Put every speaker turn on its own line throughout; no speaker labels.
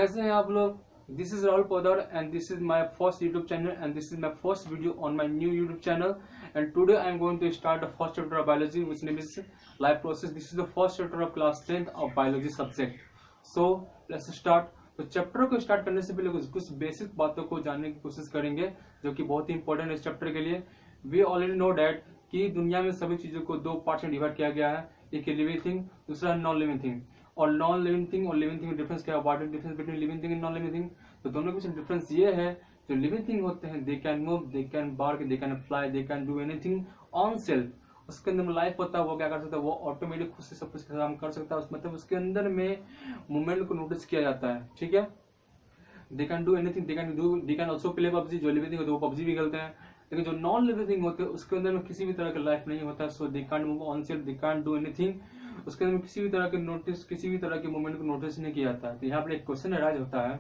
कैसे हैं आप लोग? This is Rahul Podar and this is my first YouTube channel and this is my first video on my new YouTube channel and today I am going to start the first chapter of biology which name is life process. This is the first chapter of class 10th of biology subject. So let's start. तो chapter को start करने से पहले कुछ basic बातों को जानने की कोशिश करेंगे जो कि बहुत ही इंपॉर्टेंट है इस चैप्टर के लिए. वी ऑलरेडी नो डैट कि दुनिया में सभी चीजों को दो पार्ट्स में डिवाइड किया गया है. एक लिविंग थिंग, दूसरा नॉन लिविंग थिंग. और नॉन लिविंग थिंग और लिविंग थिंग में डिफरेंस क्या है? What is difference between living thing and non living thing? तो दोनों के बीच डिफरेंस ये है, जो लिविंग थिंग होते हैं they can move, they can bark, they can fly, they can do anything on self. उसके अंदर लाइफ होता है, वो क्या कर सकता है? वो ऑटोमेटिक खुद से सब कुछ काम कर सकता है. मतलब उसके अंदर में मूवमेंट को नोटिस किया जाता है. ठीक है, दे can do anything, they can also play PUBG. जो लिविंग थिंग होते हैं वो पबजी भी खेलते हैं. लेकिन जो नॉन लिविंग थिंग होते हैं उसके अंदर में किसी भी तरह का लाइफ नहीं होता. So they can move on self, they can do anything. उसके अंदर में किसी भी तरह के नोटिस, किसी भी तरह के मूवमेंट को नोटिस नहीं किया जाता है. तो यहाँ पर एक क्वेश्चन राइज होता है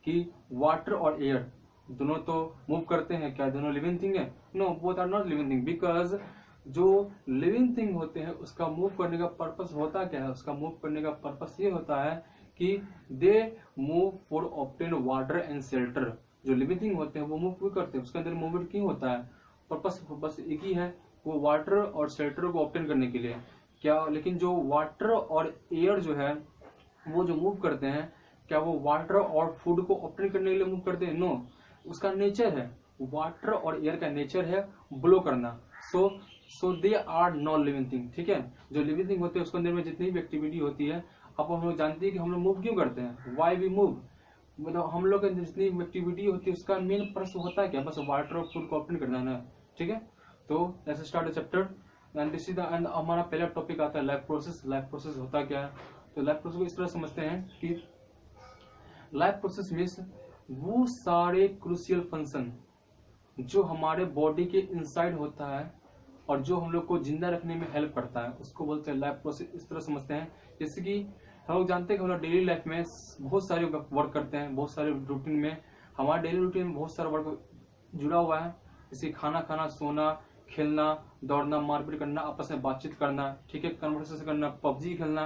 कि वाटर और एयर दोनों तो मूव करते हैं, क्या दोनों लिविंग थिंग है? No, both are not living thing. Because जो लिविंग थिंग होते हैं उसका मूव करने का पर्पस होता क्या है? उसका मूव करने का पर्पस ये होता है कि they move for obtain water and shelter. जो लिविंग थिंग होते हैं वो मूव क्यों करते हैं? उसके अंदर मूवमेंट क्यों होता है? पर्पस बस एक ही है, वो वाटर और शेल्टर को ऑब्टेन करने के लिए. क्या लेकिन जो वाटर और एयर जो है वो जो मूव करते हैं, क्या वो वाटर और फूड को ऑब्टेन करने के लिए मूव करते हैं? नो, उसका नेचर है, वाटर और एयर का नेचर है ब्लो करना. So they are non living thing. ठीक है, जो लिविंग थिंग होते हैं उसके अंदर में जितनी भी एक्टिविटी होती है, अब हम लोग जानते हैं कि हम लोग मूव क्यों करते हैं, वाई वी मूव. मतलब हम लोग जितनी एक्टिविटी होती है उसका मेन पर्पस होता है क्या? बस वाटर और फूड को ऑब्टेन करना है. ठीक है, तो let's start the chapter and this is the end. हमारा पहला टॉपिक आता है लाइफ प्रोसेस. लाइफ प्रोसेस होता क्या है? तो लाइफ प्रोसेस को इस तरह समझते हैं कि लाइफ प्रोसेस मीन्स वो सारे क्रूशियल फंक्शन जो हमारे बॉडी के इनसाइड होता है और जो हम लोग को जिंदा रखने में हेल्प करता है, उसको बोलते हैं लाइफ प्रोसेस. इस तरह समझते हैं जैसे कि हम लोग जानते हैं कि हम लोग डेली लाइफ में बहुत सारे वर्क करते हैं, बहुत सारे रूटीन में. हमारे डेली रूटीन में बहुत सारा वर्क जुड़ा हुआ है, जैसे खाना खाना, सोना, खेलना, दौड़ना, मारपीट करना, आपस में बातचीत करना. ठीक है, कन्वर्सेशन करना, पबजी खेलना,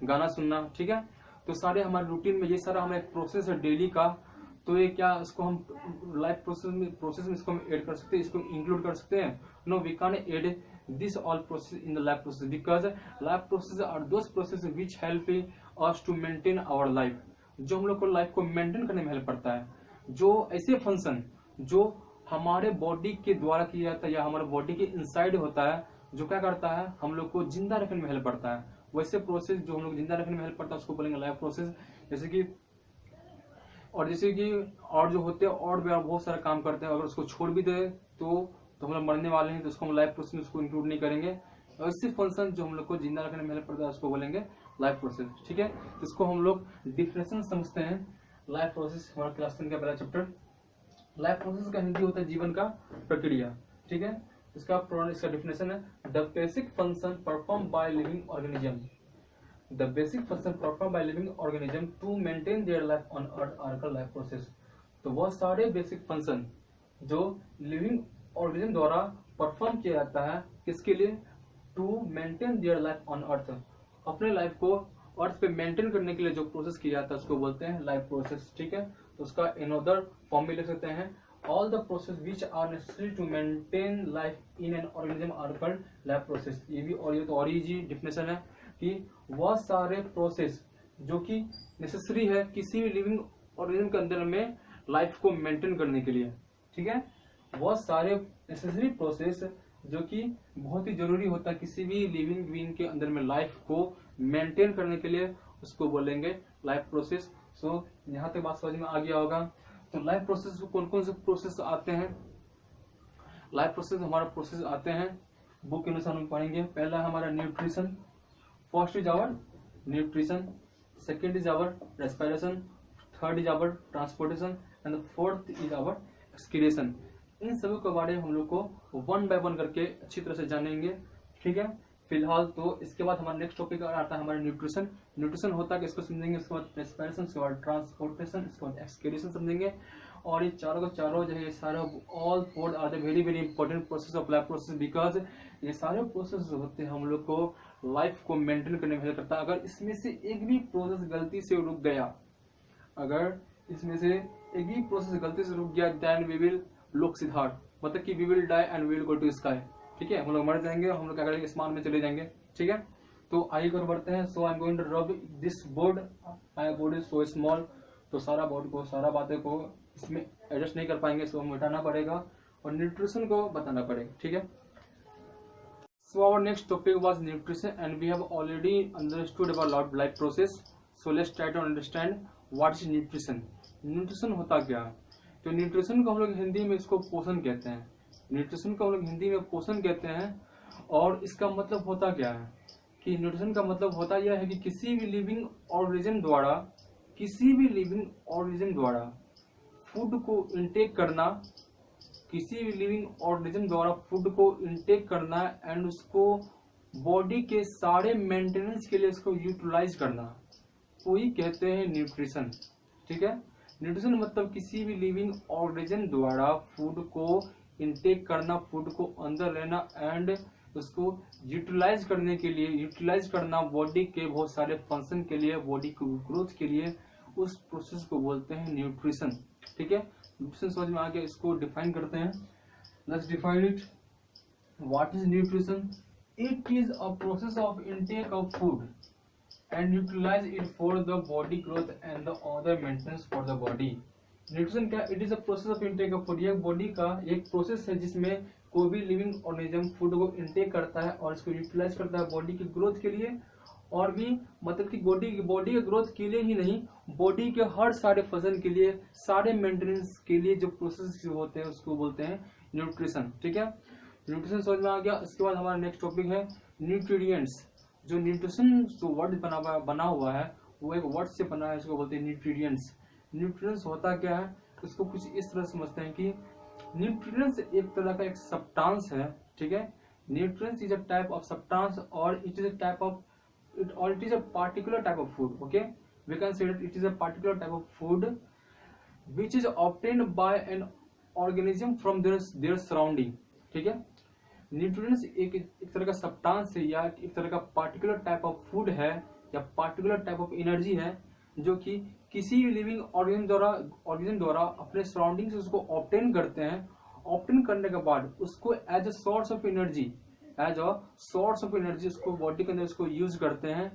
गाना सुनना. ठीक है, तो सारे हमारे रूटीन में ये सारा हमारा एक प्रोसेस है डेली का. तो ये क्या, इसको हम लाइफ प्रोसेस में इसको हम ऐड कर सकते हैं, इसको इंक्लूड कर सकते हैं? No, we can add this all process in the life process because life process are those process which help us to maintain our life. जो हम लोग को लाइफ को मेंटेन करने में हेल्प करता है. जो ऐसे फंक्शन जो हमारे बॉडी के द्वारा किया जाता है या हमारे बॉडी के इनसाइड होता है, जो क्या करता है, हम लोग को जिंदा रखने में हेल्प करता है. वैसे प्रोसेस जो हम लोग जिंदा रखने में हेल्प करता है उसको बोलेंगे लाइफ प्रोसेस. जैसे कि और जो होते हैं और भी बहुत सारा काम करते हैं, अगर उसको छोड़ भी दे तो हम लोग मरने वाले हैं, तो उसको हम लाइफ प्रोसेस में उसको इंक्लूड नहीं करेंगे. ऐसे फंक्शन जो हम लोग को जिंदा रखने में हेल्प करता है उसको बोलेंगे लाइफ प्रोसेस. ठीक है, इसको हम लोग डिफिनेशन समझते हैं. लाइफ प्रोसेस हमारा क्लास 10 का पहला चैप्टर. लाइफ प्रोसेस का हिंदी होता है जीवन का प्रक्रिया. ठीक है, इसका डिफिनेशन है the basic function perform by living organism. The basic function perform by living organism to maintain their life on earth are called life process. तो वह सारे बेसिक फंक्शन जो लिविंग ऑर्गेनिज्म द्वारा परफॉर्म किया जाता है, किसके लिए? To maintain their life on earth. अपने लाइफ को अर्थ पे मेंटेन करने के लिए जो प्रोसेस किया जाता है उसको बोलते हैं लाइफ प्रोसेस. ठीक है, तो उसका अनदर फॉर्म में लिख सकते हैं all the process which are necessary to maintain life in an organism are called life process. ये भी और ये तो और इजी डिफिनेशन है कि वह सारे प्रोसेस जो कि नेसेसरी है किसी भी लिविंग ऑर्गेनिज्म के अंदर में लाइफ को मेंटेन करने के लिए. ठीक है, वह सारे नेसेसरी प्रोसेस जो कि बहुत ही जरूरी होता है किसी भी लिविंग बीइंग के अंदर में लाइफ को मेंटेन करने के लिए, उसको बोलेंगे लाइफ प्रोसेस. सो यहाँ तक बात समझ में आ गया होगा. तो लाइफ प्रोसेस में कौन कौन से प्रोसेस आते हैं? लाइफ प्रोसेस हमारा प्रोसेस आते हैं बुक के अनुसार हम पढ़ेंगे. पहला है हमारा nutrition. First is our nutrition, second is our respiration, third is our transportation and fourth is our excretion. इन सभी के बारे में हम लोग को वन बाय वन करके अच्छी तरह से जानेंगे. ठीक है, फिलहाल तो इसके बाद हमारा नेक्स्ट टॉपिक आता है हमारा न्यूट्रिशन. न्यूट्रिशन होता है, इसको समझेंगे. इसके बाद रेस्पिरेशन, इसके बाद ट्रांसपोर्टेशन, इसके बाद एक्सक्रीशन समझेंगे. और ये चारों का चारों जो है ये सारा all four are the very very important process of life process because ये सारे प्रोसेस जो होते हैं हम लोग को लाइफ को मेंटेन करने में हेल्प करता है. अगर इसमें से एक भी प्रोसेस गलती से रुक गया, अगर इसमें से एक ही प्रोसेस गलती से रुक गया then we will look Siddharth, मतलब कि we will die and we will go to sky. ठीक है, हम लोग मर जाएंगे, हम लोग क्या करेंगे, आसमान में चले जाएंगे। ठीक है, तो आइए कर बढ़ते हैं। So I am going to rub this board, my board is so small, तो सारा बोर्ड को, सारा बातें को इसमें एडजस्ट नहीं कर पाएंगे, सो हमें हटाना पड़ेगा और न्यूट्रिशन को बताना पड़ेगा। ठीक है, so our next topic was nutrition and we have already understood about life process, so let's try to understand what is nutrition। nutrition होता क्या है? तो न्यूट्रिशन को हम लोग हिंदी में इसको पोषण कहते हैं, न्यूट्रिशन को हम लोग हिंदी में पोषण कहते हैं। और इसका मतलब होता क्या है कि न्यूट्रिशन का मतलब होता यह है कि किसी भी लिविंग ऑर्गेनिज्म द्वारा, किसी भी लिविंग ऑर्गेनिज्म द्वारा फूड को इनटेक करना, किसी भी लिविंग ऑर्गेनिज्म द्वारा फूड को इनटेक करना एंड उसको बॉडी के सारे मेंटेनेंस के लिए इसको यूटिलाइज करना, वो ही कहते हैं न्यूट्रिशन। ठीक है, न्यूट्रिशन मतलब किसी भी लिविंग ऑर्गेनिज्म द्वारा फूड को इनटेक करना, फूड को अंदर लेना एंड उसको यूटिलाइज करने के लिए, यूटिलाइज करना बॉडी के बहुत सारे फंक्शन के लिए, बॉडी की ग्रोथ के लिए, उस प्रोसेस को बोलते हैं न्यूट्रिशन। ठीक है, न्यूट्रिशन समझ में आ गया, इसको डिफाइन करते हैं। Let's define it. What is nutrition? It is a process of intake of food and utilize it for the body growth and the other maintenance for the body. Nutrition क्या? It is a process of intake of food, ये body का एक process है जिसमें कोई भी living organism food को intake करता है और इसको यूटिलाइज करता है बॉडी की ग्रोथ के लिए, और भी मतलब कि बॉडी के ग्रोथ के लिए ही नहीं, बॉडी के हर सारे फंक्शन के लिए, सारे मेंटेनेंस के लिए जो प्रोसेस होते हैं उसको बोलते हैं न्यूट्रिशन। ठीक है, न्यूट्रिशन समझ में आ गया। इसके बाद हमारा नेक्स्ट टॉपिक है न्यूट्रिएंट्स। जो न्यूट्रिशन जो वर्ड बना हुआ है वो एक वर्ड से बना है, इसको बोलते हैं न्यूट्रिएंट्स। न्यूट्रिएंट्स होता क्या है, इसको कुछ इस तरह समझते हैं कि न्यूट्रिएंट्स एक तरह का एक सब्सटेंस है। ठीक है, nutrients is a type of substance और it is a type of it is a particular type of food. Okay, we can say that it is a particular type of food which is obtained by an organism from their surrounding. ठीक है, nutrients एक तरह का substance है या एक तरह का पार्टिकुलर टाइप ऑफ फूड है या पार्टिकुलर टाइप ऑफ एनर्जी है जो कि किसी भी लिविंग ऑर्गेनिज्म द्वारा अपने सराउंडिंग से उसको ऑब्टेन करते हैं। ऑब्टेन करने के बाद उसको as a source of energy, उसको बॉडी के अंदर उसको यूज करते हैं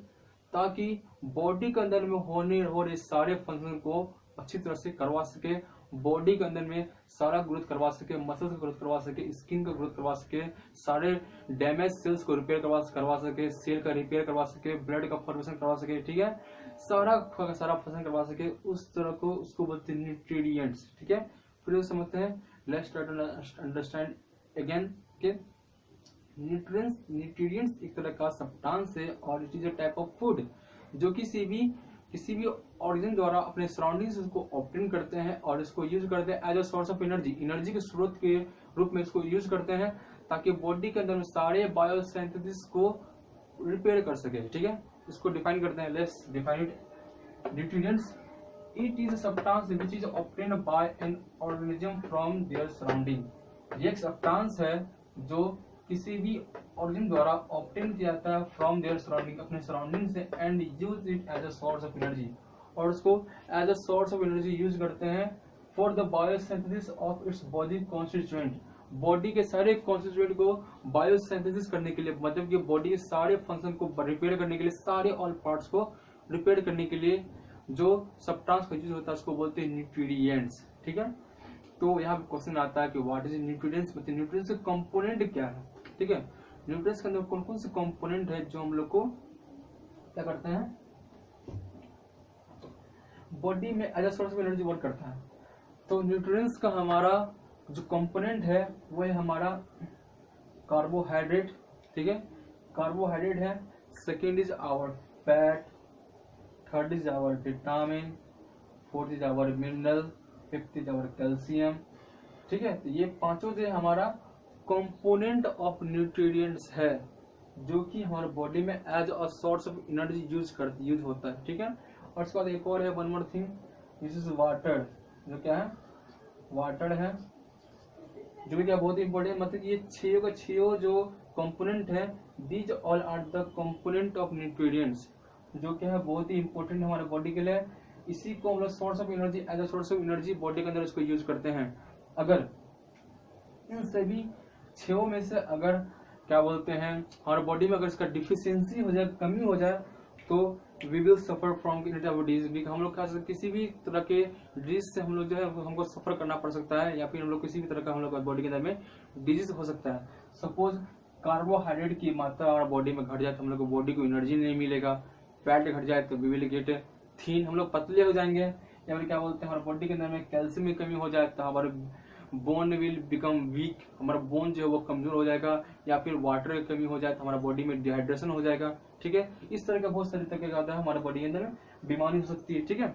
ताकि बॉडी के अंदर में हो रहे सारे फंक्शन को अच्छी तरह से करवा सके, बॉडी के अंदर में सारा ग्रोथ करवा सके, मसल्स का ग्रोथ करवा सके, स्किन का ग्रोथ करवा सके, सारे डैमेज सेल्स को रिपेयर करवा सके, सेल का रिपेयर करवा सके, ब्लड का फॉर्मेशन करवा सके। ठीक है, सारा फंक्शन करवा सके, उस तरह को उसको बोलते हैं न्यूट्रिएंट्स। ठीक है, फिर समझते हैं। Let's try to understand again के न्यूट्रिएंट्स एक तरह का सब्सटेंस है और it is a type of food जो किसी भी ऑर्गेनिज्म द्वारा अपने सराउंडिंग से उसको ऑब्टेन करते हैं और इसको यूज करते हैं as a source of energy के स्रोत के रूप में इसको यूज करते हैं ताकि बॉडी के अंदर में सारे बायोसिंथेसिस को रिपेयर कर सके। ठीक है, इसको डिफाइन करते हैं। Let's define it. Nutrients, it is a substance which is obtained by an organism from their surrounding. ये एक सब्सटेंस है जो किसी भी ऑर्गेनिज्म द्वारा ऑब्टेन किया जाता है फ्रॉम देयर सराउंडिंग, अपने सराउंडिंग से, and use it as a source of energy, और उसको as a source of energy use करते हैं for the biosynthesis of its body constituent. Body के सारे कॉन्स्टिट्यूएंट को बायोसिंथेसिस करने के लिए, मतलब कि बॉडी के सारे फंक्शन को रिपेयर करने के लिए, सारे ऑल पार्ट्स को रिपेयर करने के लिए जो सब्सटेंस का यूज होता है उसको बोलते हैं न्यूट्रिएंट्स। ठीक है, तो यहाँ पे क्वेश्चन आता है कि व्हाट इज न्यूट्रिएंट्स, मतलब न्यूट्रिएंट्स के कंपोनेंट क्या है। ठीक है, न्यूट्रिएंट्स के अंदर कौन कौन से कंपोनेंट है जो हम लोग को क्या करते हैं, बॉडी में as a source of energy work करता है। तो न्यूट्रिएंट्स का हमारा जो कंपोनेंट है वो है हमारा कार्बोहाइड्रेट। ठीक है, कार्बोहाइड्रेट है। Second is our fat, third is our vitamin, fourth is our mineral, fifth is our calcium. ठीक है, तो ये पांचों जो हमारा कंपोनेंट ऑफ न्यूट्रिएंट्स है जो कि हमारे बॉडी में as a source of energy use होता है। ठीक है, और उसके बाद एक और है, one more thing, this is water, जो क्या है, वाटर है, जो क्या बहुत इंपॉर्टेंट, मतलब ये छह जो कंपोनेंट है, these all are the component of nutrients, जो क्या है बहुत ही इंपॉर्टेंट हमारे बॉडी के लिए। इसी को हम लोग source of energy, as a source of energy body के अंदर इसको यूज करते हैं। अगर इन सभी 6 में से अगर क्या बोलते हैं हमारे बॉडी में अगर इसका डिफिशियंसी हो जाए, कमी हो जाए, तो we will suffer from disease. हम लोग किसी भी तरह के डिजीज से हम लोग जो है हमको सफर करना पड़ सकता है, या फिर हम लोग किसी भी तरह का हम लोग बॉडी के अंदर में डिजीज हो सकता है। सपोज कार्बोहाइड्रेट की मात्रा हमारे बॉडी में घट जाए तो हम लोग को बॉडी को एनर्जी नहीं मिलेगा। फैट घट जाए तो वी विल गेट थीन, हम लोग पतले हो जाएंगे। या फिर क्या बोलते हैं हमारे बॉडी के अंदर में कैल्शियम की कमी हो जाए तो हमारे बोन विल बिकम वीक, हमारा बोन जो है वो कमजोर हो जाएगा। या फिर वाटर की कमी हो जाए तो हमारा बॉडी में डिहाइड्रेशन हो जाएगा। ठीक है, इस तरह का बहुत सारे तरीके का हमारे बॉडी के अंदर में बीमारी हो सकती है। ठीक है,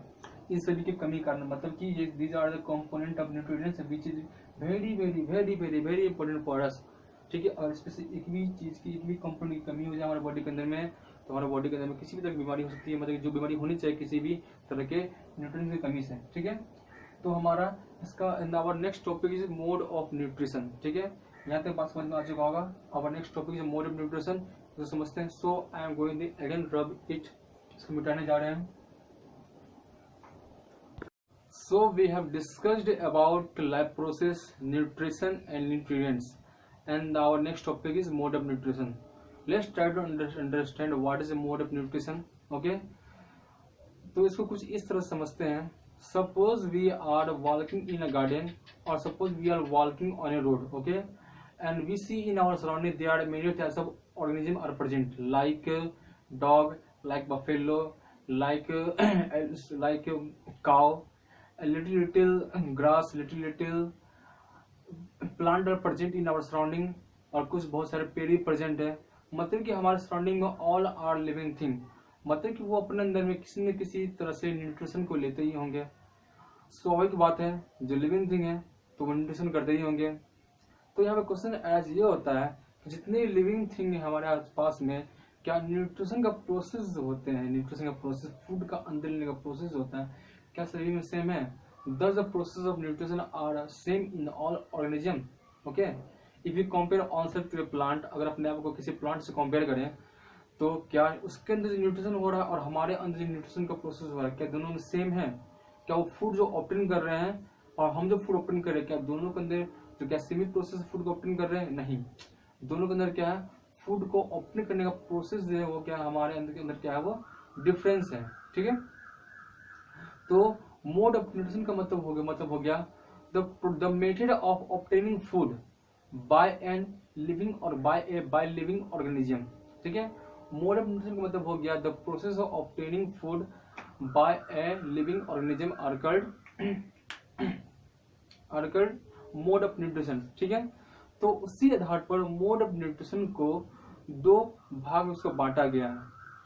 इन सभी की कमी कारण मतलब कि ये these are the component of nutrients which is very very very very very important for us. ठीक है, अगर इसमें से एक भी चीज की, एक भी कंपोनेंट की कमी हो जाए हमारे बॉडी के अंदर में तो हमारे बॉडी के अंदर में किसी भी तरह की बीमारी हो सकती है। मतलब जो बीमारी होनी चाहिए किसी भी तरह के न्यूट्रिएंट्स की कमी से। ठीक है, तो हमारा इसका our next topic is mode of nutrition. ठीक है, यहाँ तक बात समझ में आ चुका होगा। Our next topic is mode of nutrition, तो समझते हैं। So I am going again rub it, इसको मिटाने जा रहे हैं। So we have discussed about life process, nutrition and nutrients, and our next topic is mode of nutrition. Let's try to understand what is mode of nutrition. Okay, तो इसको कुछ इस तरह समझते हैं। Suppose we are walking in a garden, or suppose we are walking on a road, okay, and we see in our surrounding there are many types of organisms are present, like dog, like buffalo, like like cow, a little grass, little plant are present in our surrounding, और कुछ बहुत सारे पेड़ भी present है। मतलब कि हमारे सराउंडिंग में ऑल आर लिविंग थिंग, मतलब कि वो अपने अंदर में किसी न किसी तरह से न्यूट्रिशन को लेते ही होंगे। स्वाभाविक बात है, जो लिविंग थिंग है तो वो न्यूट्रिशन करते ही होंगे। तो यहाँ पे क्वेश्चन एज ये होता है कि जितने लिविंग थिंग है हमारे आसपास में, क्या न्यूट्रिशन का प्रोसेस होते हैं, न्यूट्रिशन का प्रोसेस, फूड का अंदर लेने का प्रोसेस होता है, क्या सभी में सेम है? Thus the process of nutrition are same in all organism. Okay, if you compare ourselves to a plant, अगर अपने आप को किसी प्लांट से कंपेयर करें तो क्या उसके अंदर न्यूट्रिशन हो रहा है और हमारे अंदर न्यूट्रिशन का प्रोसेस हो रहा है, क्या दोनों में सेम है? क्या वो फूड जो ऑप्टेन कर रहे हैं और हम जो फूड ऑप्टेन कर रहे हैं, क्या दोनों के अंदर जो क्या सेमी प्रोसेस फूड को ऑप्टेन कर रहे हैं? नहीं, दोनों के अंदर क्या है, फूड को ऑप्टेन करने का प्रोसेस जो है वो क्या हमारे अंदर के अंदर क्या है, वो डिफरेंस है। ठीक है, तो मोड ऑफ न्यूट्रिशन का मतलब हो गया the method of obtaining food by an living और बाय लिविंग ऑर्गेनिज्म। ठीक है, मोड ऑफ न्यूट्रिशन का मतलब हो गया the process of obtaining food by a living organism are called mode of nutrition. ठीक है, तो उसी आधार पर मोड ऑफ न्यूट्रिशन को दो भाग में उसको बांटा गया है।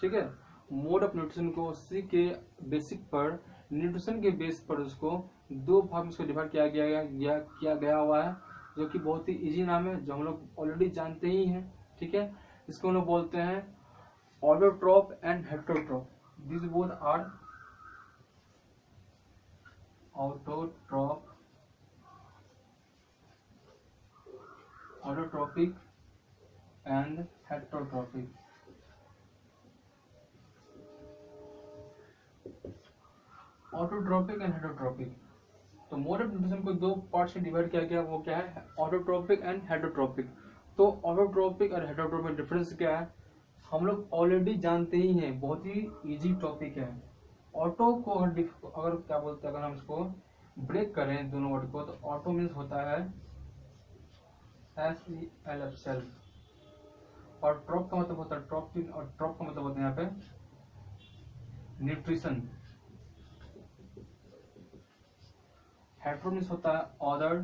ठीक है, मोड ऑफ न्यूट्रिशन को उसी के बेसिक पर, न्यूट्रिशन के बेस पर उसको दो भाग में उसको डिवाइड किया गया हुआ है, जो कि बहुत ही इजी नाम है, जो हम लोग ऑलरेडी जानते ही हैं। ठीक है, इसको हम लोग बोलते हैं autotroph and heterotroph. This both are autotrophic and heterotrophic. Autotrophic and heterotrophic, तो मोड ऑफ न्यूट्रिशन को दो पार्ट से डिवाइड किया गया, वो क्या है, ऑटोट्रॉपिक एंड हेटेरोट्रॉपिक। तो ऑटोट्रॉपिक और हेटेरोट्रॉपिक में डिफरेंस क्या है, हम लोग ऑलरेडी जानते ही हैं, बहुत ही इजी टॉपिक है। ऑटो को अगर क्या बोलते हैं, अगर हम इसको ब्रेक करें दोनों वर्ड को, तो ऑटो मीन्स होता है SELF सेल्फ, और ट्रॉप का मतलब होता है ट्रॉपिक, और ट्रॉप का मतलब होता है यहाँ पे न्यूट्रिशन। हेटेरो मीन्स होता है ऑर्डर,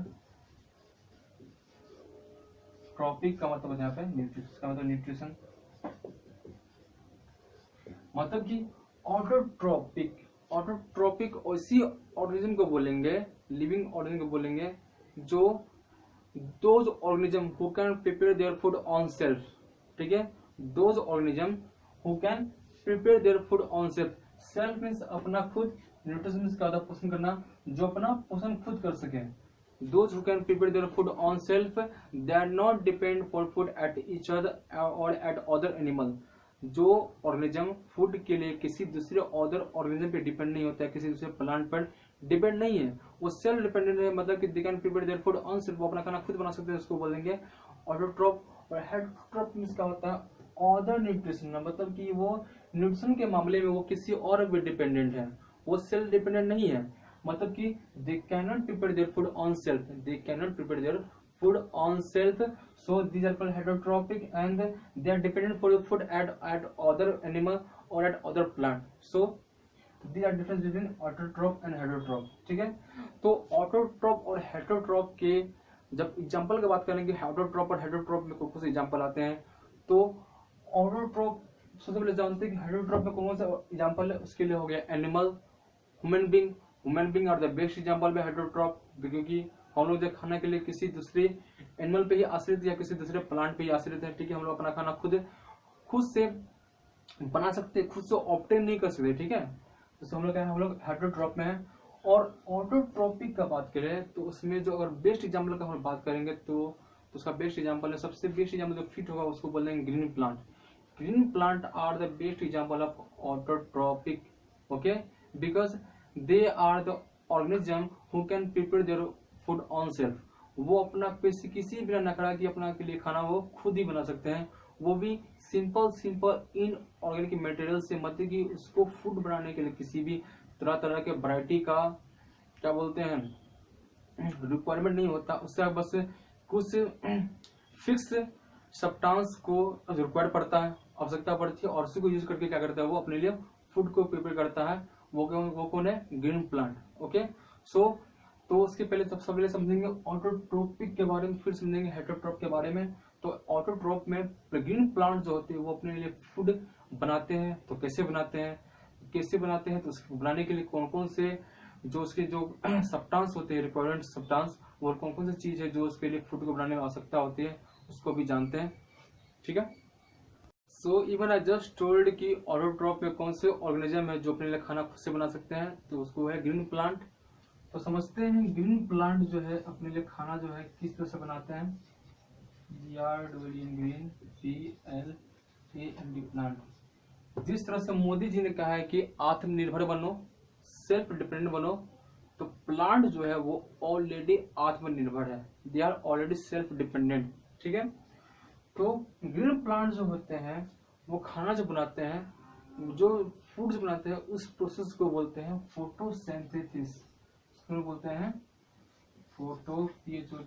ट्रॉपिक का मतलब होता है यहाँ पे न्यूट्रिशन, का मतलब न्यूट्रिशन। मतलब कि ऑटोट्रॉपिक उसी ऑर्गेनिज्म को बोलेंगे, लिविंग ऑर्गेनिज्म को बोलेंगे, जो those organism who can prepare their food on self. ठीक है, those organism who can prepare their food on self. Self means अपना खुद, न्यूट्रिशन मीन्स का पोषण करना, जो अपना पोषण खुद कर सके। Those who can prepare their food on self, they are not depend for food at each other or at other animal. जो ऑर्गेनिज्म फूड के लिए किसी दूसरे अदर ऑर्गेनिज्म पे डिपेंड नहीं होता है, किसी दूसरे प्लांट पर डिपेंड नहीं है, वो सेल्फ डिपेंडेंट है, मतलब कि they can prepare their food on self, वो अपना खाना खुद बना सकते हैं, उसको बोलेंगे ऑटोट्रॉप। और हेटरोट्रॉप मींस क्या होता है, अदर न्यूट्रिशन, मतलब कि वो न्यूट्रिशन के मामले में वो किसी और पे डिपेंडेंट है, वो सेल्फ डिपेंडेंट नहीं है, मतलब कि they can not prepare their food on self, they can not prepare there food on self, so these are called heterotropic and they are dependent for the food at other animal or at other plant, so these are difference between autotroph and heterotroph। ठीक है, तो autotroph और हेटरोट्रॉप के जब example की बात करेंगे, autotroph और हेटरोट्रॉप में कुछ एग्जांपल आते हैं। तो ऑटोट्रॉप सबसे पहले जानते हैं कि हेटरोट्रॉप में कौन सा एग्जांपल है, उसके लिए हो गया animal, human being are the best example में हेटरोट्रॉप, क्योंकि हम लोग जो खाने के लिए किसी दूसरे एनिमल पे ही आश्रित या किसी दूसरे प्लांट पे ही आश्रित है, ठीक है, हम लोग अपना खाना खुद से बना सकते, खुद से ऑब्टेन नहीं कर सकते, ठीक है, तो हम लोग क्या है, हम लोग हेटरोट्रॉप में है। और ऑटोट्रॉपिक का बात करें तो उसमें जो अगर बेस्ट एग्जाम्पल का हम बात करेंगे तो उसका बेस्ट एग्जाम्पल है, सबसे बेस्ट एग्जाम्पल जो फिट होगा उसको बोल देंगे green plant. Green plant are the best example of autotrophic, okay, because they are the organism who can prepare their food on self, वो अपना किसी बिना नखरा की अपना के लिए खाना वो खुद ही बना सकते हैं, वो भी सिंपल इन ऑर्गेनिक मटेरियल से, मतलब कि उसको फूड बनाने के लिए किसी भी तरह के वैरायटी का क्या बोलते हैं रिक्वायरमेंट नहीं होता, उससे बस कुछ फिक्स सब्सटेंस को रिक्वायर पड़ता है, आवश्यकता पड़ती है, और उसी को यूज करके क्या करता है वो अपने लिए फूड को प्रिपेयर करता है, वो कौन है, ग्रीन प्लांट, ओके। सो तो उसके पहले सबसे पहले समझेंगे ऑटोट्रोपिक के बारे में, फिर समझेंगे हेटरोट्रॉप के बारे में। तो ऑटोट्रॉप में ग्रीन प्लांट जो होते हैं वो अपने लिए फूड बनाते हैं, तो कैसे बनाते हैं तो उसको बनाने के लिए कौन से जो उसके जो सब्सटेंस होते हैं, रिक्वायरमेंट सब्सटेंस, और कौन सी चीज है जो उसके लिए फूड को बनाने में आवश्यकता होती है, उसको भी जानते हैं, ठीक है। So even I just told कि ऑटोट्रॉप में कौन से ऑर्गेनिज्म है जो अपने लिए खाना खुद से बना सकते हैं, तो उसको है ग्रीन प्लांट। तो समझते हैं ग्रीन प्लांट जो है अपने लिए खाना जो है किस तरह से बनाते हैं, ग्रीन PLANT प्लांट। जिस तरह से मोदी जी ने कहा है कि आत्मनिर्भर बनो, सेल्फ डिपेंडेंट बनो, तो प्लांट जो है वो ऑलरेडी आत्मनिर्भर है, they are already self dependent, ठीक है। तो ग्रीन प्लांट जो होते हैं वो खाना जो बनाते हैं, जो फूड बनाते हैं, उस प्रोसेस को बोलते हैं फोटोसिंथेसिस, बोलते हैं फोटोसिंथेसिस।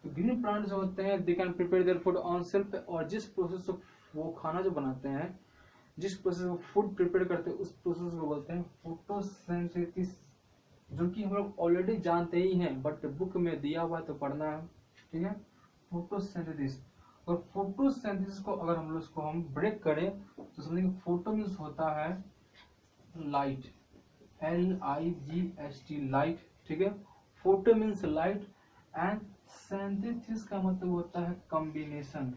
तो ग्रीन प्लांट जो होते हैं they can prepare their food on self, और जिस प्रोसेस से वो खाना जो बनाते हैं, जिस प्रोसेस में फूड प्रिपेयर करते हैं, उस प्रोसेस को बोलते हैं फोटोसिंथेसिस, जो कि हम लोग ऑलरेडी जानते ही हैं, बट बुक में दिया हुआ है तो पढ़ना है, ठीक है, फोटोसिंथेसिस। और फोटोसिंथेसिस को अगर हम लोग इसको हम ब्रेक करें तो समझेंगे फोटो मीन्स होता है लाइट, LIGHT लाइट, ठीक है, photo means light, and synthesis का मतलब होता है कॉम्बिनेशन,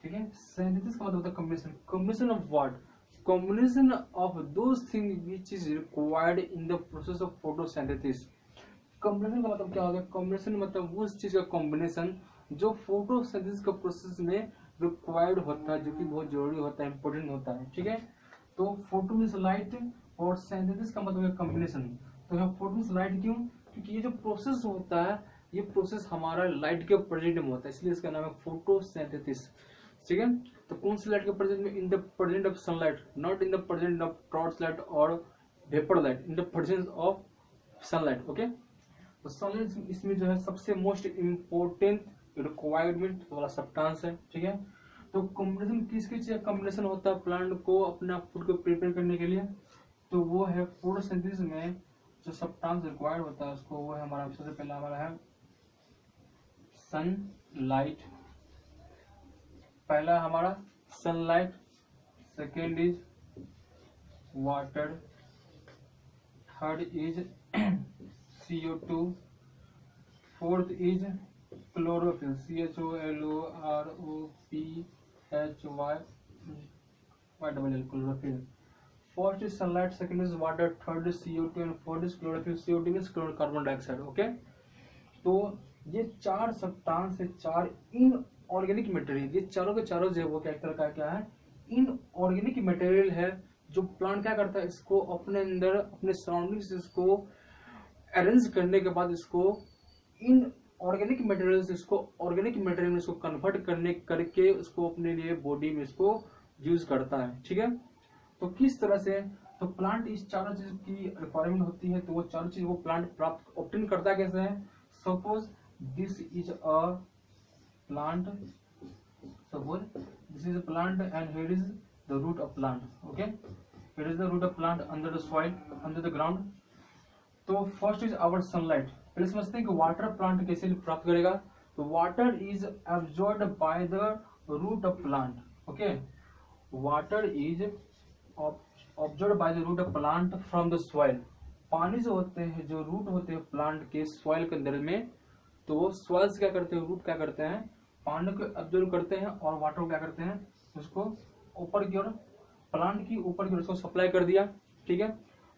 ठीक है, सिंथेसिस का मतलब होता है combination of what, combination of those thing which is required in the process of photosynthesis. Combination का मतलब क्या होगा, कॉम्बिनेशन मतलब उस चीज का कॉम्बिनेशन जो फोटोसिंथेसिस का प्रोसेस में रिक्वायर्ड होता है, जो कि बहुत जरूरी होता है, इंपॉर्टेंट होता है, ठीक है। तो फोटो मींस लाइट और सिंथेसिस का मतलब है कॉम्बिनेशन। तो यहाँ फोटो मींस लाइट क्यों, क्योंकि ये जो प्रोसेस होता है, ये प्रोसेस हमारा लाइट के प्रेजेंट में होता है, इसलिए इसका नाम है फोटोसिंथेसिस, ठीक है। तो कौन सी लाइट के प्रेजेंट में, in the present of sunlight, not in the present of torch light और vapour light, in the presence of sunlight, okay. तो सनलाइट इसमें जो है सबसे मोस्ट इम्पोर्टेंट रिक्वायरमेंट वाला सब्सटेंस है, ठीक है। तो कॉम्बिनेशन किसकी चीज कॉम्बिनेशन होता है प्लांट को अपना फूड को प्रिपेयर करने के लिए, तो वो है फोटोसिंथेसिस में जो सब्सटेंस रिक्वायर्ड होता है उसको, वो है हमारा सबसे पहला हमारा है सनलाइट, पहला हमारा sunlight, second is water, third is CO2, fourth is chlorophyll, CHOLOROPHYY, chlorophyll, first is sunlight, second is water, third is CO2 and fourth is chlorophyll. CO2 means carbon dioxide. Okay, तो ये 4 substance है, 4 inorganic material, ये चारों के चारों जो है वो क्या तरह का क्या है, इनऑर्गेनिक मटेरियल है, जो प्लांट क्या करता है, इसको अपने अंदर अपने सराउंडिंग्स इसको अरेंज करने के बाद इसको इन ऑर्गेनिक मटेरियल से इसको ऑर्गेनिक मटेरियल में इसको कन्वर्ट करके उसको अपने लिए बॉडी में इसको यूज करता है। ठीक है, तो किस तरह से, तो प्लांट इस चारों चीज की रिक्वायरमेंट होती है, तो वो चारों चीज वो प्लांट प्राप्त ऑब्टेन करता कैसे है। Suppose this is a plant, suppose this is a plant and here is the root of plant. Okay, here is the root of plant under the soil, under the ground. तो first is our sunlight. पहले समझते हैं कि water plant कैसे प्राप्त करेगा। तो water is absorbed by the root of plant. Okay, water is observe by the root of plant from the soil. पानी जो होते हैं, जो रूट होते हैं प्लांट के सॉइल के अंदर में, तो वो सॉइल से क्या करते हैं, रूट क्या करते हैं, पानी को ऑब्जर्व करते हैं और वाटर को क्या करते हैं, उसको ऊपर की ओर, प्लांट की ऊपर की ओर उसको सप्लाई कर दिया। ठीक है,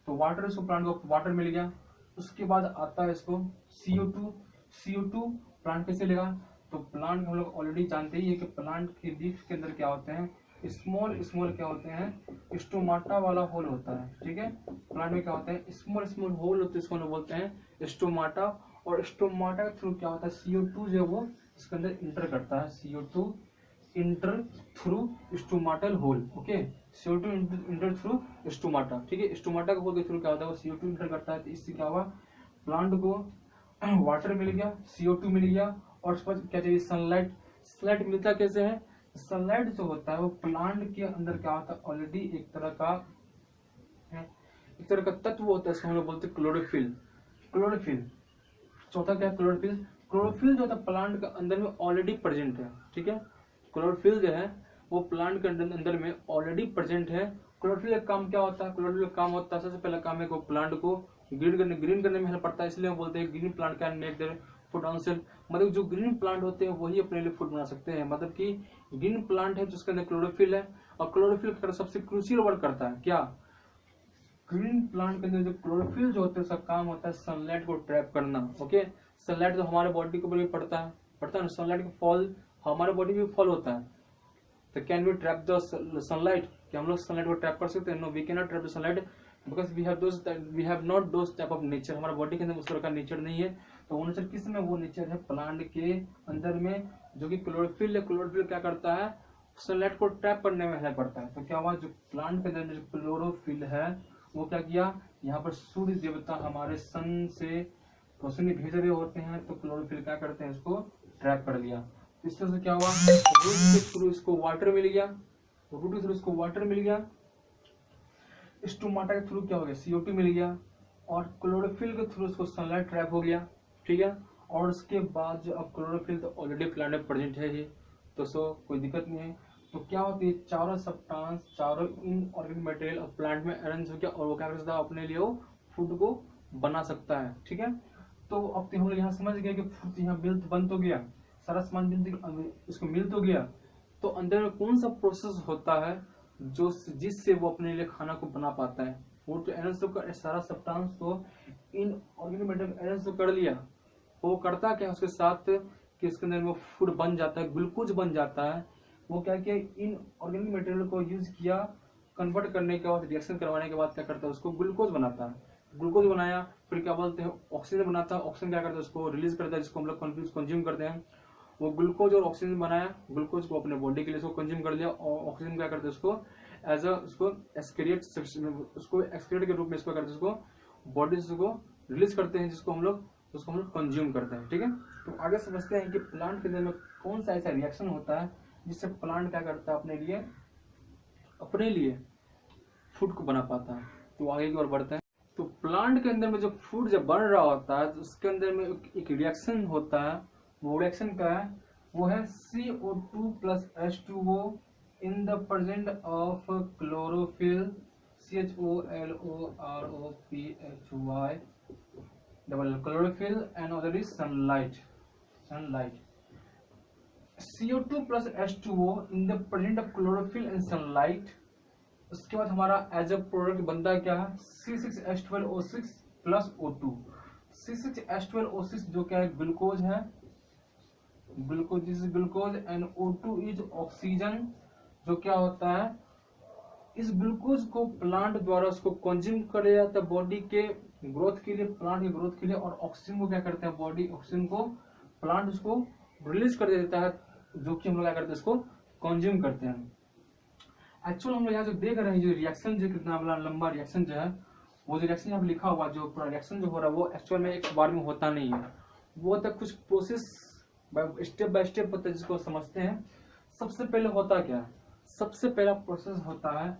तो वाटर, इसको प्लांट को वाटर मिल गया। उसके बाद आता है इसको CO2। CO2 प्लांट कैसे लेगा, तो प्लांट हम लोग ऑलरेडी जानते ही है कि प्लांट के लीफ के अंदर क्या होते हैं, स्मॉल स्मॉल क्या होते हैं, स्टोमाटा वाला होल होता है। ठीक है, प्लांट में क्या होते हैं, स्मॉल स्मॉल होल होते हैं, इसको हम लोग बोलते हैं स्टोमाटा। और स्टोमाटा के थ्रू क्या होता है, CO2 जो है वो इसके अंदर इंटर करता है, CO2 enter through stomatal hole. Okay, CO2 enter through stomata. ठीक है, स्टोमाटा के होल के थ्रू क्या होता है, वो CO2 इंटर करता है। तो इससे क्या हुआ, प्लांट को वाटर मिल गया, CO2 मिल गया, और उसके बाद क्या चाहिए, सनलाइट। सनलाइट मिलता कैसे है, सनलाइट जो होता है वो प्लांट के अंदर क्या होता है, ऑलरेडी एक तरह का तत्व होता है, इसको हम लोग बोलते हैं क्लोरोफिल। क्लोरोफिल चौथा क्या है, क्लोरोफिल। क्लोरोफिल जो होता है प्लांट के अंदर में ऑलरेडी प्रेजेंट है। ठीक है, क्लोरोफिल जो है वो प्लांट के अंदर में ऑलरेडी प्रेजेंट है। क्लोरोफिल का काम क्या होता है, क्लोरोफिल का काम होता है, सबसे पहला काम है कि प्लांट को ग्रीन करने में हेल्प करता है। इसलिए हम बोलते हैं green plant can make their food on self. मतलब जो ग्रीन प्लांट होते हैं वही अपने लिए फूड बना सकते हैं। मतलब कि ग्रीन प्लांट है जिसके अंदर क्लोरोफिल है, और क्लोरोफिल सबसे क्रूशियल वर्क करता है क्या, ग्रीन प्लांट के अंदर जो क्लोरोफिल जो होता है उसका काम होता है सनलाइट को ट्रैप करना। ओके, सनलाइट तो हमारे बॉडी के ऊपर भी पड़ता है ना, सनलाइट का फॉल हमारे बॉडी में फॉल होता है। तो can we trap the sunlight, क्या हम लोग सनलाइट को ट्रैप कर सकते हैं, no we can not trap the sunlight, because we have not those type of nature. हमारे बॉडी के अंदर उस तरह का नेचर नहीं है। तो वो नेचर किस में, वो नेचर है प्लांट के अंदर में, जो कि क्लोरोफिल है। क्लोरोफिल क्या करता है, सनलाइट को ट्रैप करने में हेल्प करता है। तो क्या हुआ, जो प्लांट के अंदर जो क्लोरोफिल है वो क्या किया, यहाँ पर सूर्य देवता हमारे सन से रोशनी भेज रहे होते हैं, तो क्लोरोफिल क्या करते हैं, इसको ट्रैप कर लिया। इस तरह से क्या हुआ, रूट के थ्रू इसको वाटर मिल गया, रूट के थ्रू इसको वाटर मिल गया, स्टोमाटा के थ्रू क्या हो गया, CO2 मिल गया, और क्लोरोफिल के थ्रू इसको सनलाइट ट्रैप हो गया। ठीक है, और उसके बाद जो अब क्लोरोफिल तो ऑलरेडी प्लांट में प्रेजेंट है ही, तो सो कोई दिक्कत नहीं है। तो क्या होती है, चारों सब्सटेंस, चारों इनऑर्गेनिक मटेरियल अब प्लांट में अरेंज हो गया, और वो क्या कर सकता है, अपने लिए वो फूड को बना सकता है। ठीक है, तो अब तो हम लोग यहाँ समझ गए कि फूड यहाँ बन तो गया, सारा सामान इसको मिल तो गया, तो अंदर में कौन सा प्रोसेस होता है जो जिससे वो अपने लिए खाना को बना पाता है। फूड तो अरेंज तो कर, सारा सब्सटेंस तो इनऑर्गेनिक मटेरियल अरेंज तो कर लिया, वो करता क्या उसके साथ कि इसके अंदर वो फूड बन जाता है, ग्लूकोज बन जाता है। वो क्या किया, इन ऑर्गेनिक मटेरियल को यूज किया, कन्वर्ट करने के बाद, रिएक्शन करवाने के बाद क्या करता है, उसको ग्लूकोज बनाता है। ग्लूकोज बनाया, फिर क्या बोलते हैं, ऑक्सीजन बनाता है। ऑक्सीजन क्या करता है, उसको रिलीज करता है, जिसको हम लोग कंज्यूम करते हैं। वो ग्लूकोज और ऑक्सीजन बनाया, ग्लूकोज को अपने बॉडी के लिए उसको कंज्यूम कर लिया, और ऑक्सीजन क्या करते हैं, उसको एज उसको एक्सक्रिएट के रूप में इसको करते हैं, उसको बॉडी से उसको रिलीज करते हैं, जिसको हम लोग कंज्यूम करते हैं। ठीक है, तो आगे समझते हैं कि प्लांट के अंदर में कौन सा ऐसा रिएक्शन होता है जिससे प्लांट क्या करता है, अपने लिए फूड को बना पाता है। तो आगे की ओर बढ़ते हैं। तो प्लांट के अंदर में जो फूड जब बन रहा होता है, तो उसके अंदर में एक रिएक्शन होता है। वो रिएक्शन क्या है, वो है CO2 plus H2O in the present of chlorophyll, CHOLOROPHY double chlorophyll, and other is sunlight. CO2 plus H2O in the presence of chlorophyll and sunlight उसके बाद हमारा एज ए प्रोडक्ट बनता क्या है, C6H12O6 प्लस O2। C6H12O6 जो क्या है, glucose है, glucose is glucose, and O2 is oxygen. जो क्या होता है, इस ग्लूकोज को प्लांट द्वारा उसको कंज्यूम कर लिया जाता है बॉडी के ग्रोथ के लिए, प्लांट के ग्रोथ के लिए, और ऑक्सीजन को क्या करते हैं, बॉडी ऑक्सीजन को प्लांट उसको रिलीज कर देता है, जो कि हम लोग क्या करते हैं, इसको कंज्यूम करते हैं। एक्चुअल हम लोग यहाँ जो देख रहे हैं, जो रिएक्शन जो कितना बड़ा लंबा रिएक्शन जो है, वो जो रिएक्शन यहाँ पे लिखा हुआ जो पूरा रिएक्शन जो हो रहा है, वो एक्चुअल में एक बार में होता नहीं है, वो तक कुछ प्रोसेस स्टेप बाय स्टेप होता है, जिसको समझते हैं। सबसे पहले होता क्या, सबसे पहला प्रोसेस होता है,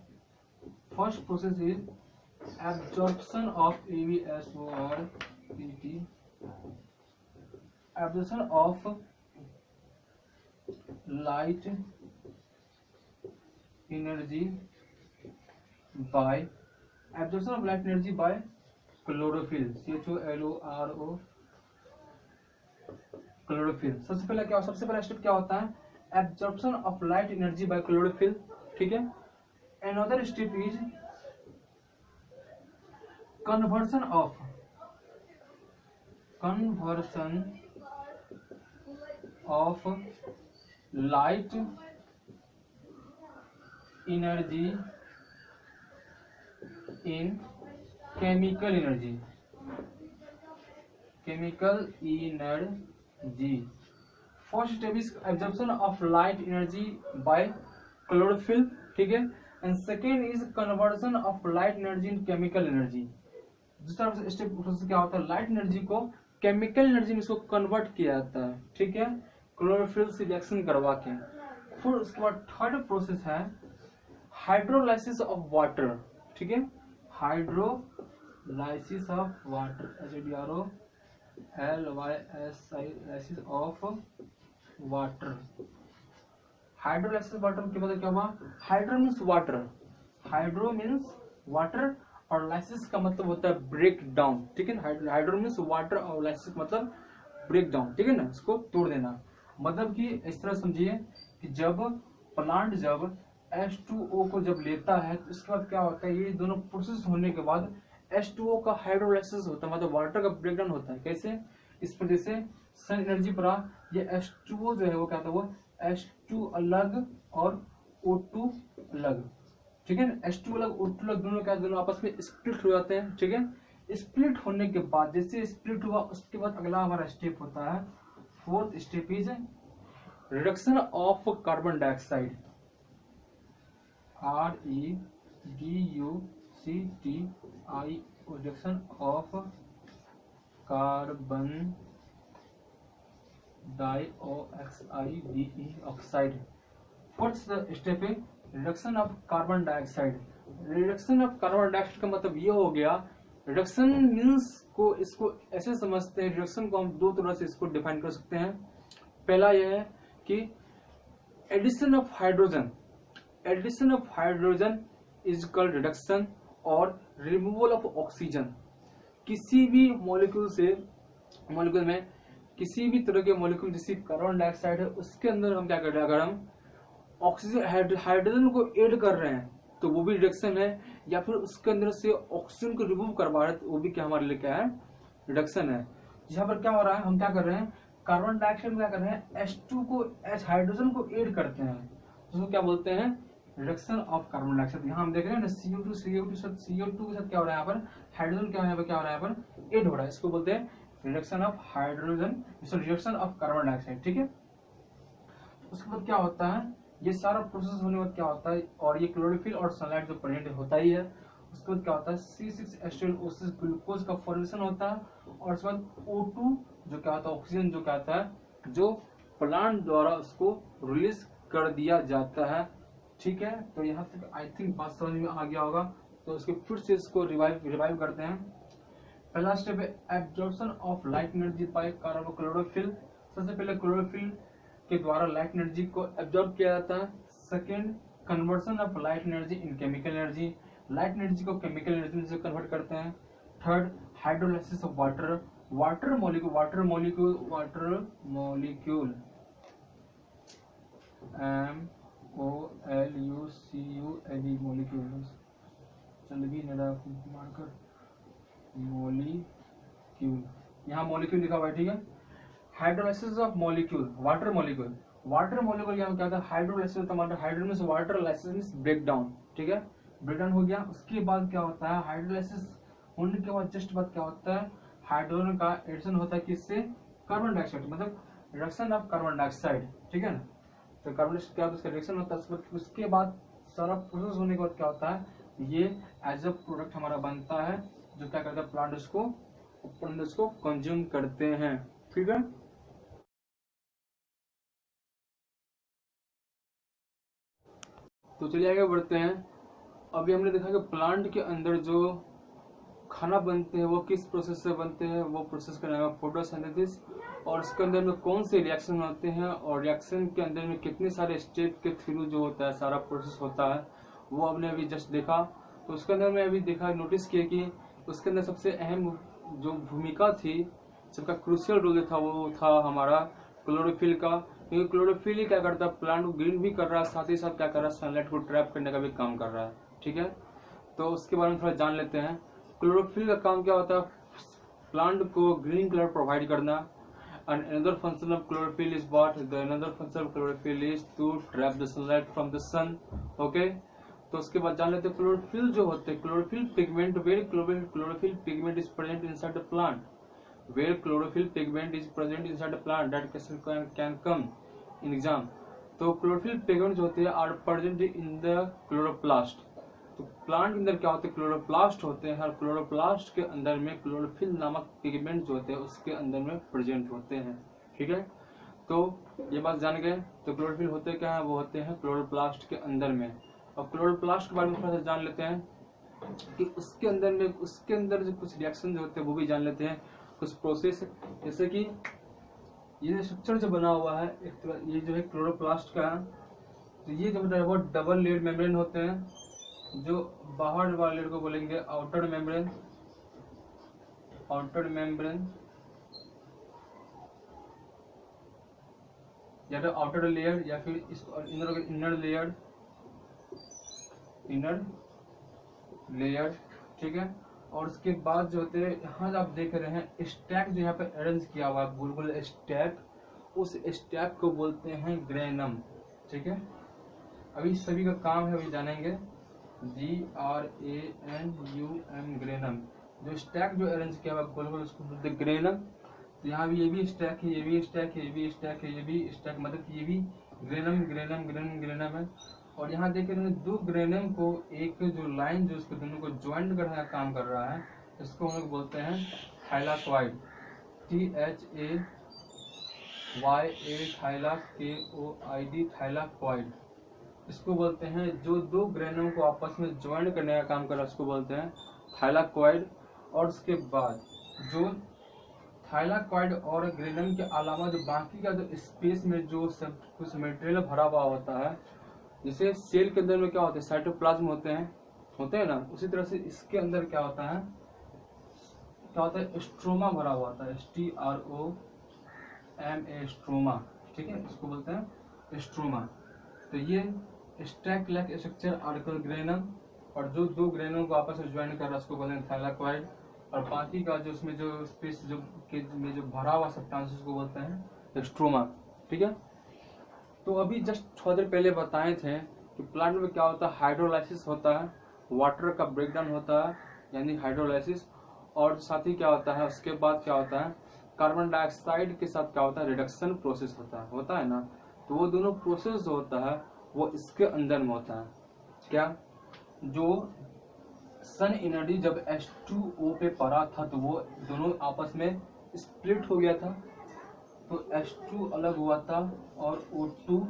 first process is absorption of AbSORPT, absorption of light energy by, absorption of light energy by chlorophyll, CHOLORO, chlorophyll. सबसे पहला स्टेप क्या होता है, absorption of light energy by chlorophyll, ठीक है। Another step is conversion of light energy in chemical energy, first step is absorption of light energy by chlorophyll, ठीक है, and second is conversion of light energy in chemical energy. दूसरा step क्या होता है, light energy को chemical energy में इसको convert किया जाता है, ठीक है, क्लोरोफिल से रिएक्शन करवा के। फिर उसके बाद थर्ड प्रोसेस है हाइड्रोलाइसिस ऑफ वाटर, ठीक है, hydrolysis of water, HDROLYSIS of water. Hydrolysis water के मतलब क्या हुआ, hydro means water, hydro means water, और लाइसिस का मतलब होता है ब्रेक डाउन, ठीक है। हाइड्रो मीन्स वाटर और लाइसिस मतलब ब्रेक डाउन, ठीक है ना, इसको तोड़ देना। मतलब कि इस तरह समझिए कि जब प्लांट जब H2O को जब लेता है, तो इसके बाद क्या होता है, ये दोनों प्रोसेस होने के बाद H2O का हाइड्रोलाइसिस होता है, मतलब वाटर का ब्रेकडाउन होता है। कैसे, इस पर जैसे सन एनर्जी पर ये H2O जो है वो क्या होता है, वो H2 अलग और O2 अलग, ठीक है। H2 अलग O2 अलग दोनों क्या, दोनों आपस में स्प्लिट हो जाते हैं, ठीक है। स्प्लिट होने के बाद जैसे स्प्लिट हुआ, उसके बाद अगला हमारा स्टेप होता है, fourth step is reduction of carbon dioxide, REDUCTI, reduction of carbon dioxide, oxide. Fourth step है reduction of carbon dioxide. Reduction of carbon dioxide का मतलब ये हो गया, रिडक्शन मीन्स को इसको ऐसे समझते हैं, रिडक्शन को हम दो तरह से इसको डिफाइन कर सकते हैं। पहला यह है कि addition of hydrogen, addition of hydrogen is called reduction, और रिमूवल ऑफ ऑक्सीजन। किसी भी मॉलिक्यूल से, मॉलिक्यूल में किसी भी तरह के मॉलिक्यूल जैसे कार्बन डाइऑक्साइड है, उसके अंदर हम क्या कर रहे हैं, अगर हम ऑक्सीजन हाइड्रोजन को ऐड कर रहे हैं तो वो भी रिडक्शन है, या फिर उसके अंदर से ऑक्सीजन को रिमूव करवा रहे हैं तो वो भी क्या हमारे लिए क्या है, रिडक्शन है। यहाँ पर क्या हो रहा है, हम क्या कर रहे हैं, कार्बन डाइऑक्साइड में क्या कर रहे हैं, H2 को हाइड्रोजन को ऐड करते हैं, उसको क्या बोलते हैं, रिडक्शन ऑफ कार्बन डाइऑक्साइड। यहाँ हम देख रहे हैं ना, CO2 के साथ क्या हो रहा है, यहाँ पर हाइड्रोजन क्या हो रहा है, यहाँ पर ऐड हो रहा है, इसको बोलते हैं reduction of hydrogen, reduction of carbon dioxide, ठीक है। उसके बाद क्या होता है, ये सारा प्रोसेस होने के बाद क्या होता है, और ये क्लोरोफिल और सनलाइट जो प्रेजेंट होता ही है, उसके बाद क्या होता है, C6H12O6 ग्लूकोज का फॉर्मेशन होता है, और उसके बाद O2 जो क्या होता है, ऑक्सीजन जो क्या होता है, जो प्लांट द्वारा उसको रिलीज कर दिया जाता है, ठीक है। तो यहाँ तक आई थिंक बात समझ में आ गया होगा, तो उसके फिर से इसको रिवाइव करते हैं। पहला स्टेप है absorption of light energy by chlorophyll. सबसे पहले क्लोरोफिल के द्वारा लाइट एनर्जी को एब्जॉर्ब किया जाता है। Second, conversion of light energy in chemical energy, light energy को केमिकल एनर्जी में कन्वर्ट करते हैं। Third, hydrolysis of water, water molecule MOLECULE molecule, चल भी नहीं रहा मार्कर, मॉलिक्यूल, यहाँ मॉलिक्यूल लिखा हुआ है, ठीक है। Hydrolysis of molecule, water molecule, water molecule यहाँ क्या था, हाइड्रोलाइसिस टमाटर, hydro means water, lysis means break down, ठीक है, ब्रेक डाउन हो गया। उसके बाद क्या होता है, हाइड्रोलाइसिस होने के बाद जस्ट बाद क्या होता है, हाइड्रोजन का एडिशन होता है किससे, कार्बन डाइऑक्साइड, मतलब रिडक्शन ऑफ कार्बन डाइऑक्साइड, ठीक है ना। तो कार्बन डाइऑक्साइड क्या होता है, उसका रिडक्शन होता है। उसके बाद सारा प्रोसेस होने के बाद क्या होता है, ये एज अ प्रोडक्ट हमारा बनता है, जो क्या करता है, प्लांट उसको कंज्यूम करते हैं, ठीक है। तो चलिए आगे बढ़ते हैं। अभी हमने देखा कि प्लांट के अंदर जो खाना बनते हैं वो किस प्रोसेस से बनते हैं, वो प्रोसेस का नाम है फोटोसिंथेसिस, और इसके अंदर में कौन से रिएक्शन होते हैं, और रिएक्शन के अंदर में कितने सारे स्टेप के थ्रू जो होता है सारा प्रोसेस होता है, वो हमने अभी जस्ट देखा। तो उसके अंदर में अभी देखा, नोटिस किया कि उसके अंदर सबसे अहम जो भूमिका थी, सबका क्रूशियल रोल था, वो था हमारा क्लोरोफिल का, क्योंकि क्लोरोफिल ही क्या करता है, प्लांट को ग्रीन भी कर रहा है, साथ ही साथ क्या कर रहा है, सनलाइट को ट्रैप करने का भी काम कर रहा है, ठीक है। तो उसके बारे में थोड़ा जान लेते हैं। क्लोरोफिल का काम क्या होता है, प्लांट को ग्रीन कलर प्रोवाइड करना, and another function of chlorophyll is what, the another function of chlorophyll is to trap the sunlight from the sun, okay. तो उसके बाद जान लेते हैं क्लोरोफिल जो होते हैं, chlorophyll pigment, where chlorophyll pigment is present inside the plant, where chlorophyll pigment is present inside the plant, that question can come in exam। तो क्लोरोफिल पिगमेंट जो होते हैं are present in the chloroplast. तो plant के अंदर क्या होते हैं, क्लोरोप्लास्ट होते हैं, हर क्लोरोप्लास्ट के अंदर में क्लोरोफिल नामक पिगमेंट जो होते हैं उसके अंदर में प्रेजेंट होते हैं, ठीक है। तो ये बात जान गए। तो क्लोरोफिल होते क्या है, वो होते हैं क्लोरोप्लास्ट के अंदर में। और क्लोरोप्लास्ट के बारे में थोड़ा सा जान लेते हैं कि उसके अंदर जो कुछ रिएक्शन जो होते हैं वो भी जान लेते हैं, कुछ प्रोसेस, जैसे कि ये स्ट्रक्चर जो बना हुआ है, एक तरह ये जो है क्लोरोप्लास्ट का, तो ये जो होता है वो डबल लेयर मेम्ब्रेन होते हैं, जो बाहर वाले लेयर को बोलेंगे आउटर मेम्ब्रेन, या तो आउटर लेयर, या फिर इसको इनर लेयर, ठीक है। और उसके बाद जो होते हैं यहाँ जो आप देख रहे हैं स्टैक जो यहाँ पे अरेंज किया हुआ है, बुलबुल स्टैक, उस स्टैक को बोलते हैं ग्रेनम, ठीक है। अभी सभी का काम है, अभी जानेंगे, GRANUM, ग्रेनम। जो स्टैक जो अरेंज किया हुआ है बुलबुल, उसको बोलते हैं ग्रेनम। तो यहाँ भी ये भी स्टैक है, ये भी स्टैक है, ये भी स्टैक है, ये भी स्टैक, मतलब ये भी ग्रेनम है। और यहाँ देख रहे हैं दो ग्रेनम को एक जो लाइन जो उसको दोनों को ज्वाइंट करने का काम कर रहा है, इसको हम लोग बोलते हैं थाइलाकॉइड, THAYA THAILAKOID, थाइलाकॉइड। इसको बोलते हैं जो दो ग्रेनम को आपस में ज्वाइंट करने का काम कर रहा है, उसको बोलते हैं थाइलाकॉइड। और उसके बाद जो थाइलाकॉइड और ग्रेनम के अलावा जो बाकी का जो स्पेस में जो सब कुछ मटेरियल भरा हुआ होता है, जैसे सेल के अंदर में क्या होता है, साइटोप्लाज्म होते हैं ना, उसी तरह से इसके अंदर क्या होता है, स्ट्रोमा भरा हुआ होता है, STROMA, स्ट्रोमा, ठीक है, इसको बोलते हैं स्ट्रोमा। तो ये स्टैक लाइक स्ट्रक्चर आर्कल ग्रेनम, और जो दो ग्रेनम को आपस में ज्वाइन कर रहा है उसको बोलते हैं थाइलाकॉइड, और बाकी का जो उसमें जो स्पेस जो भरा हुआ सब्सटेंस उसको बोलते हैं स्ट्रोमा, ठीक है। तो अभी जस्ट थोड़ी देर पहले बताए थे कि प्लांट में क्या होता है, हाइड्रोलाइसिस होता है, वाटर का ब्रेकडाउन होता है यानी हाइड्रोलाइसिस, और साथ ही क्या होता है, उसके बाद क्या होता है, कार्बन डाइऑक्साइड के साथ क्या होता है, रिडक्शन प्रोसेस होता है ना। तो वो दोनों प्रोसेस जो होता है वो इसके अंदर में होता है। क्या, जो सन एनर्जी जब H2O पे पड़ा था तो वो दोनों आपस में स्प्लिट हो गया था, तो H2 अलग हुआ था और O2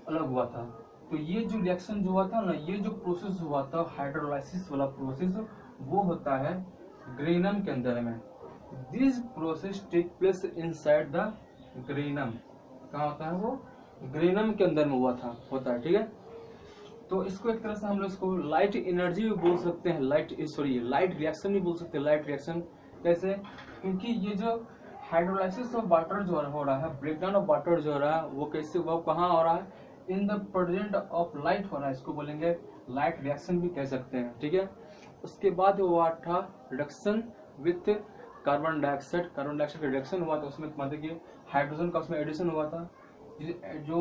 अलग हुआ था। तो ये जो रिएक्शन जो हुआ था ना, ये जो प्रोसेस हुआ था हाइड्रोलाइसिस वाला प्रोसेस, वो होता है ग्रेनम के अंदर में। This process take place inside the granum. कहाँ होता है वो, ग्रेनम के अंदर में होता है, ठीक है। तो इसको एक तरह से हम लोग इसको लाइट एनर्जी भी बोल सकते हैं, लाइट रिएक्शन भी बोल सकते हैं। लाइट रिएक्शन कैसे, क्योंकि ये जो हाइड्रोलाइसिस ऑफ वाटर जो हो रहा है, ब्रेकडाउन ऑफ वाटर जो हो रहा है, वो कैसे, वो कहाँ हो रहा है, इन द प्रेजेंट ऑफ लाइट होना, इसको बोलेंगे लाइट रिएक्शन भी कह सकते हैं, ठीक है। उसके बाद हुआ था रिडक्शन विथ कार्बन डाइऑक्साइड का रिडक्शन हुआ था, उसमें मतलब कि हाइड्रोजन का उसमें एडिशन हुआ था। जो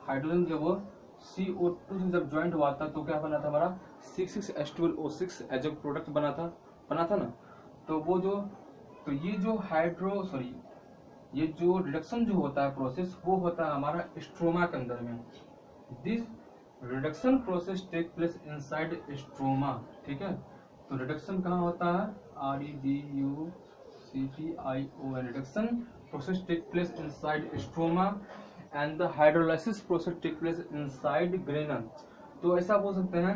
हाइड्रोजन जो वो CO2 से जब ज्वाइंट हुआ था तो क्या बना था हमारा 6,6H12O6 एज ए प्रोडक्ट बना था ना। तो वो जो तो ये जो रिडक्शन जो होता है प्रोसेस, वो होता है हमारा स्ट्रोमा के अंदर में। This reduction process take place inside stroma, ठीक है। तो रिडक्शन कहाँ होता है, REDUCTION, reduction process take place inside stroma and the hydrolysis process take place inside granum. तो ऐसा बोल सकते हैं,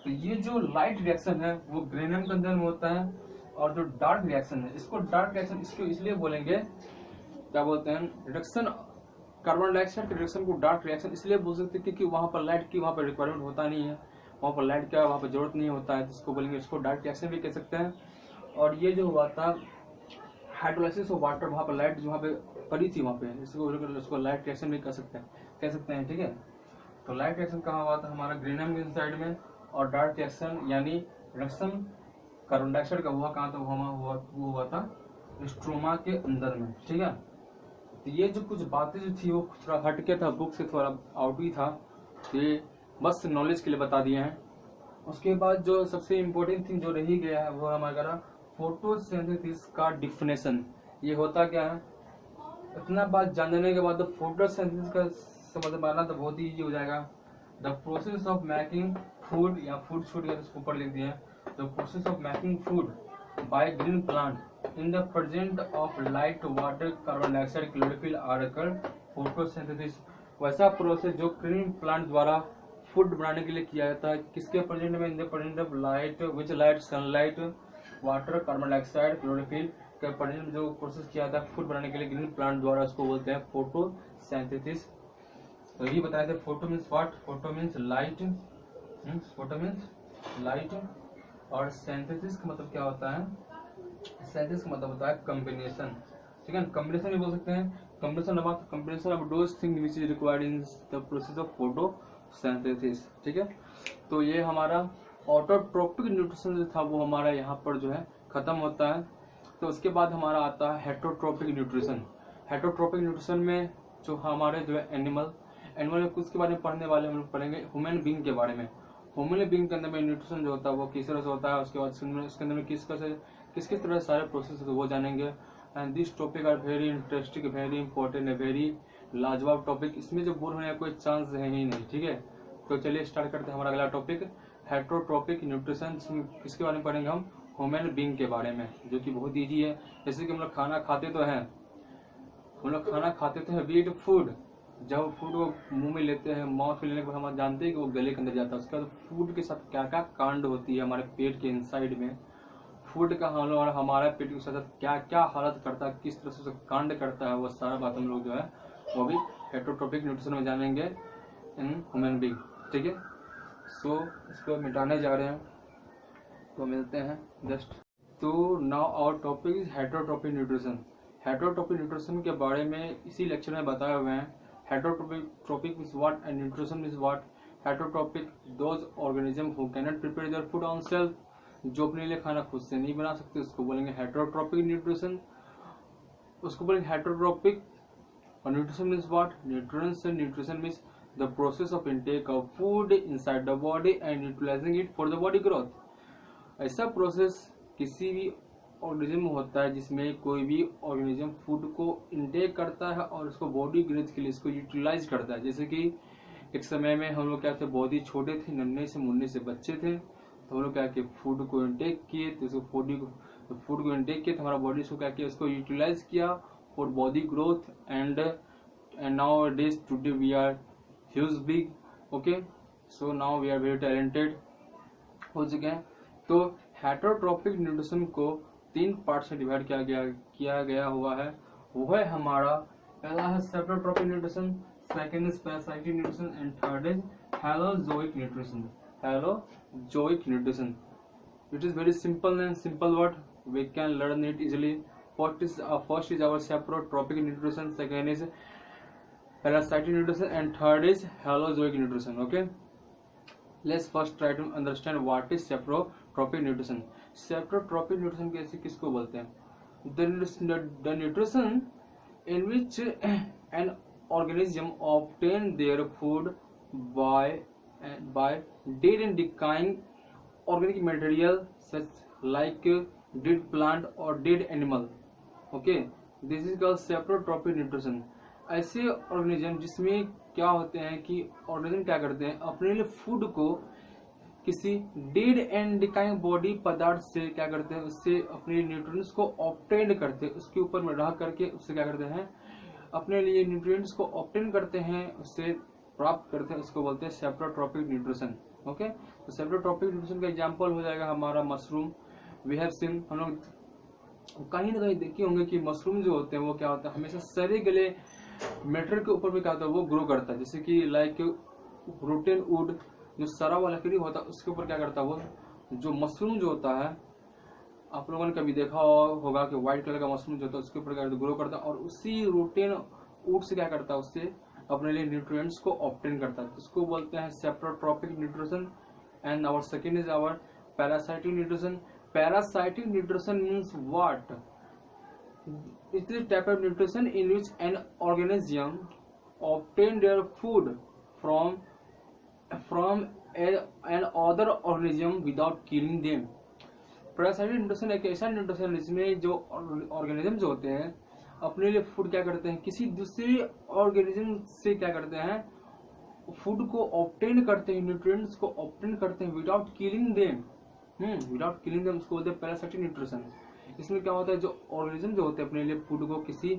तो ये जो लाइट रिएक्शन है वो ग्रेनम के अंदर में होता है, और जो डार्क रिएक्शन है इसको डार्क रिएक्शन इसको इसलिए बोलेंगे, क्या बोलते हैं, रिडक्शन कार्बन डाइऑक्साइड के रिडक्शन को डार्क रिएक्शन इसलिए बोल सकते हैं क्योंकि वहां पर लाइट की वहां पर रिक्वायरमेंट होता नहीं है, वहां पर लाइट का वहां पर जरूरत नहीं होता है, जिसको बोलेंगे इसको डार्क रिएक्शन भी कह सकते हैं। और ये जो हुआ था हाइड्रोलाइसिस ऑफ वाटर, वहां पर लाइट जो वहां पे पड़ी थी वहां पे, इसको लाइट रिएक्शन भी कह सकते हैं, ठीक है। तो लाइट रिएक्शन कहाँ हुआ था हमारा ग्रेनम के साइड में, और डार्क रिएक्शन यानी रिडक्शन कार्बन डाइऑक्साइड का हुआ कहाँ था, वो हुआ था स्ट्रोमा के अंदर में, ठीक है। तो ये जो कुछ बातें जो थी वो थोड़ा हटके था, बुक से थोड़ा आउट ही था, ये बस नॉलेज के लिए बता दिए हैं। उसके बाद जो सबसे इम्पोर्टेंट थिंग जो रही गया है वो हमारा फोटोसिंथेसिस का डिफिनेशन। ये होता क्या है, इतना बात जानने के बाद तो फोटोसिंथेसिस का समझ पाना तो बहुत ही ईजी हो जाएगा। The process of making food, या फूड शूट या इसको ऊपर लिख दिए, the process of making food by green plant in the present of light water carbon dioxide chlorophyll are called photosynthesis. वैसा प्रोसेस जो ग्रीन प्लांट द्वारा फूड बनाने के लिए किया जाता है, किसके प्रेजेंट में, in the present of light, which light, sunlight, water, carbon dioxide, chlorophyll के प्रेजेंट में जो प्रोसेस किया जाता है फूड बनाने के लिए ग्रीन प्लांट द्वारा, उसको बोलते हैं फोटोसिंथेसिस। तो ये बताया था photo means what, photo means light, और सिंथेसिस का मतलब क्या होता है, सिंथेसिस का मतलब होता है कॉम्बिनेशन, ठीक है। कॉम्बिनेशन भी बोल सकते हैं, combination of those thing which is required in the process of photosynthesis, ठीक है। तो ये हमारा ऑटोट्रोपिक न्यूट्रिशन जो था वो हमारा यहाँ पर जो है खत्म होता है। तो उसके बाद हमारा आता है हेटरोट्रोपिक न्यूट्रिशन। हेटरोट्रोपिक न्यूट्रिशन में जो हमारे जो है एनिमल में कुछ के बारे में पढ़ने वाले हम लोग पढ़ेंगे ह्यूमन बीइंग के बारे में। ह्यूमन बीइंग के अंदर में न्यूट्रिशन जो होता है वो किस तरह से होता है, उसके बाद उसके अंदर में किस तरह सारे प्रोसेस वो जानेंगे। And this topic are very interesting, very important, very लाजवाब टॉपिक, इसमें जो बोर होने का कोई चांस है ही नहीं, ठीक है। तो चलिए स्टार्ट करते हैं हमारा अगला टॉपिक, हेटरोट्रोपिक न्यूट्रिशन। किसके बारे में पढ़ेंगे हम, ह्यूमन बीइंग के बारे में, जो कि बहुत ईजी है। जैसे कि हम लोग खाना खाते तो हैं, वीट फूड, जब फूड को मुंह में लेते हैं, माउथ में लेने के बाद हम जानते हैं कि वो गले के अंदर जाता है। उसके बाद फूड के साथ क्या क्या कांड होती है हमारे पेट के इनसाइड में, फूड का हम लोग हमारे पेट के साथ क्या क्या हालत करता है, किस तरह से कांड करता है, वो सारा बात हम लोग जो है वो भी हेटरोट्रोपिक न्यूट्रिशन में जानेंगे इन ह्यूमन बीइंग, ठीक है। सो इसको मिटाने जा रहे हैं, तो मिलते हैं जस्ट। तो now our topic is heterotrophic nutrition. Heterotrophic nutrition के बारे में इसी लेक्चर में बताए हुए हैं। Heterotrophic is what and nutrition is what. Heterotrophic those organism who can not prepare their food on self, जो अपने लिए खाना खुद से नहीं बना सकते, उसको बोलेंगे हेटरोट्रोपिक न्यूट्रिशन। उसको बोलेंगे हेटरोट्रोपिक। और nutrition means what, nutrition means the process of intake of food inside the body and utilising it for the body growth. ऐसा प्रोसेस किसी भी ऑर्गेनिज्म में होता है जिसमें कोई भी ऑर्गेनिज्म फूड को इनटेक करता है और उसको बॉडी ग्रोथ के लिए इसको यूटिलाइज करता है। जैसे कि एक समय में हम लोग क्या थे, बहुत ही छोटे थे, नन्हे से मुन्ने से बच्चे थे, तो हम लोग क्या किए, फूड को इनटेक किए, तो उसको फूड को इनटेक किया तो हमारा बॉडी उसको क्या किया, उसको यूटिलाइज किया for body growth. And nowadays today we are huge big, okay, so now we are very talented हो चुके हैं। तो हेटरोट्रोपिक न्यूट्रिशन को 3 पार्ट से डिवाइड किया गया हुआ है। वो है हमारा, पहला है saprotrophic nutrition, second is parasitic nutrition and third is holozoic nutrition. Holozoic nutrition, it is very simple and simple word, we can learn it easily. First is our saprotrophic nutrition, second is parasitic nutrition, and third is holozoic nutrition. Okay, let's first try to understand what is saprotropic nutrition. Saprotropic nutrition कैसे किसको बोलते हैं? The nutrition in which an organism obtain their food by dead and decaying organic material such like dead plant or dead animal. Okay, this is called saprotropic nutrition. ऐसे organism जिसमें क्या होते हैं कि ऑर्गेनिज्म क्या करते हैं, अपने लिए फूड को किसी डेड एंड डिकाइंग बॉडी पदार्थ से क्या करते हैं, उससे अपने न्यूट्रिएंट्स को ऑब्टेन करते हैं, उसके ऊपर में रह करके उससे क्या करते हैं, अपने लिए न्यूट्रिएंट्स को ऑब्टेन करते हैं, उससे प्राप्त करते हैं, उसको बोलते हैं सेप्रोट्रोपिक न्यूट्रिशन. ओके, तो सेप्रोट्रोपिक न्यूट्रिशन का एग्जांपल हो जाएगा हमारा मशरूम. वी हैव सीन, हम लोग कहीं ना कहीं देखे होंगे कि मशरूम जो होते हैं वो क्या होता है, हमेशा सरे गले मेटेरियल के ऊपर भी क्या होता है वो ग्रो करता है. जैसे कि लाइक रोटेन वुड, जो सरा वाला लकड़ी होता है उसके ऊपर क्या करता है वो, जो मशरूम जो होता है, आप लोगों ने कभी देखा होगा कि व्हाइट कलर का मशरूम जो होता है उसके ऊपर क्या ग्रो करता है, और उसी रोटेन वुड से क्या करता है, उससे अपने लिए न्यूट्रिएंट्स को ऑब्टेन करता है. इसको बोलते हैं saprotrophic nutrition. And our second is our parasitic nutrition. Parasitic nutrition means what? It is a type of nutrition in which an organism obtain their food from an other organism without killing them. Parasitic nutrition एक ऐसा nutrition जिसमें जो organism जो होते हैं अपने लिए food क्या करते हैं, किसी दूसरे ऑर्गेनिज्म से क्या करते हैं, फूड को ऑब्टेन करते हैं, न्यूट्रिएंट्स को ऑब्टेन करते हैं without killing them. Without killing them उसको बोलते हैं पैरासाइटिक न्यूट्रिशन. इसमें क्या होता है, जो ऑर्गेनिज्म जो होते हैं अपने लिए फूड को किसी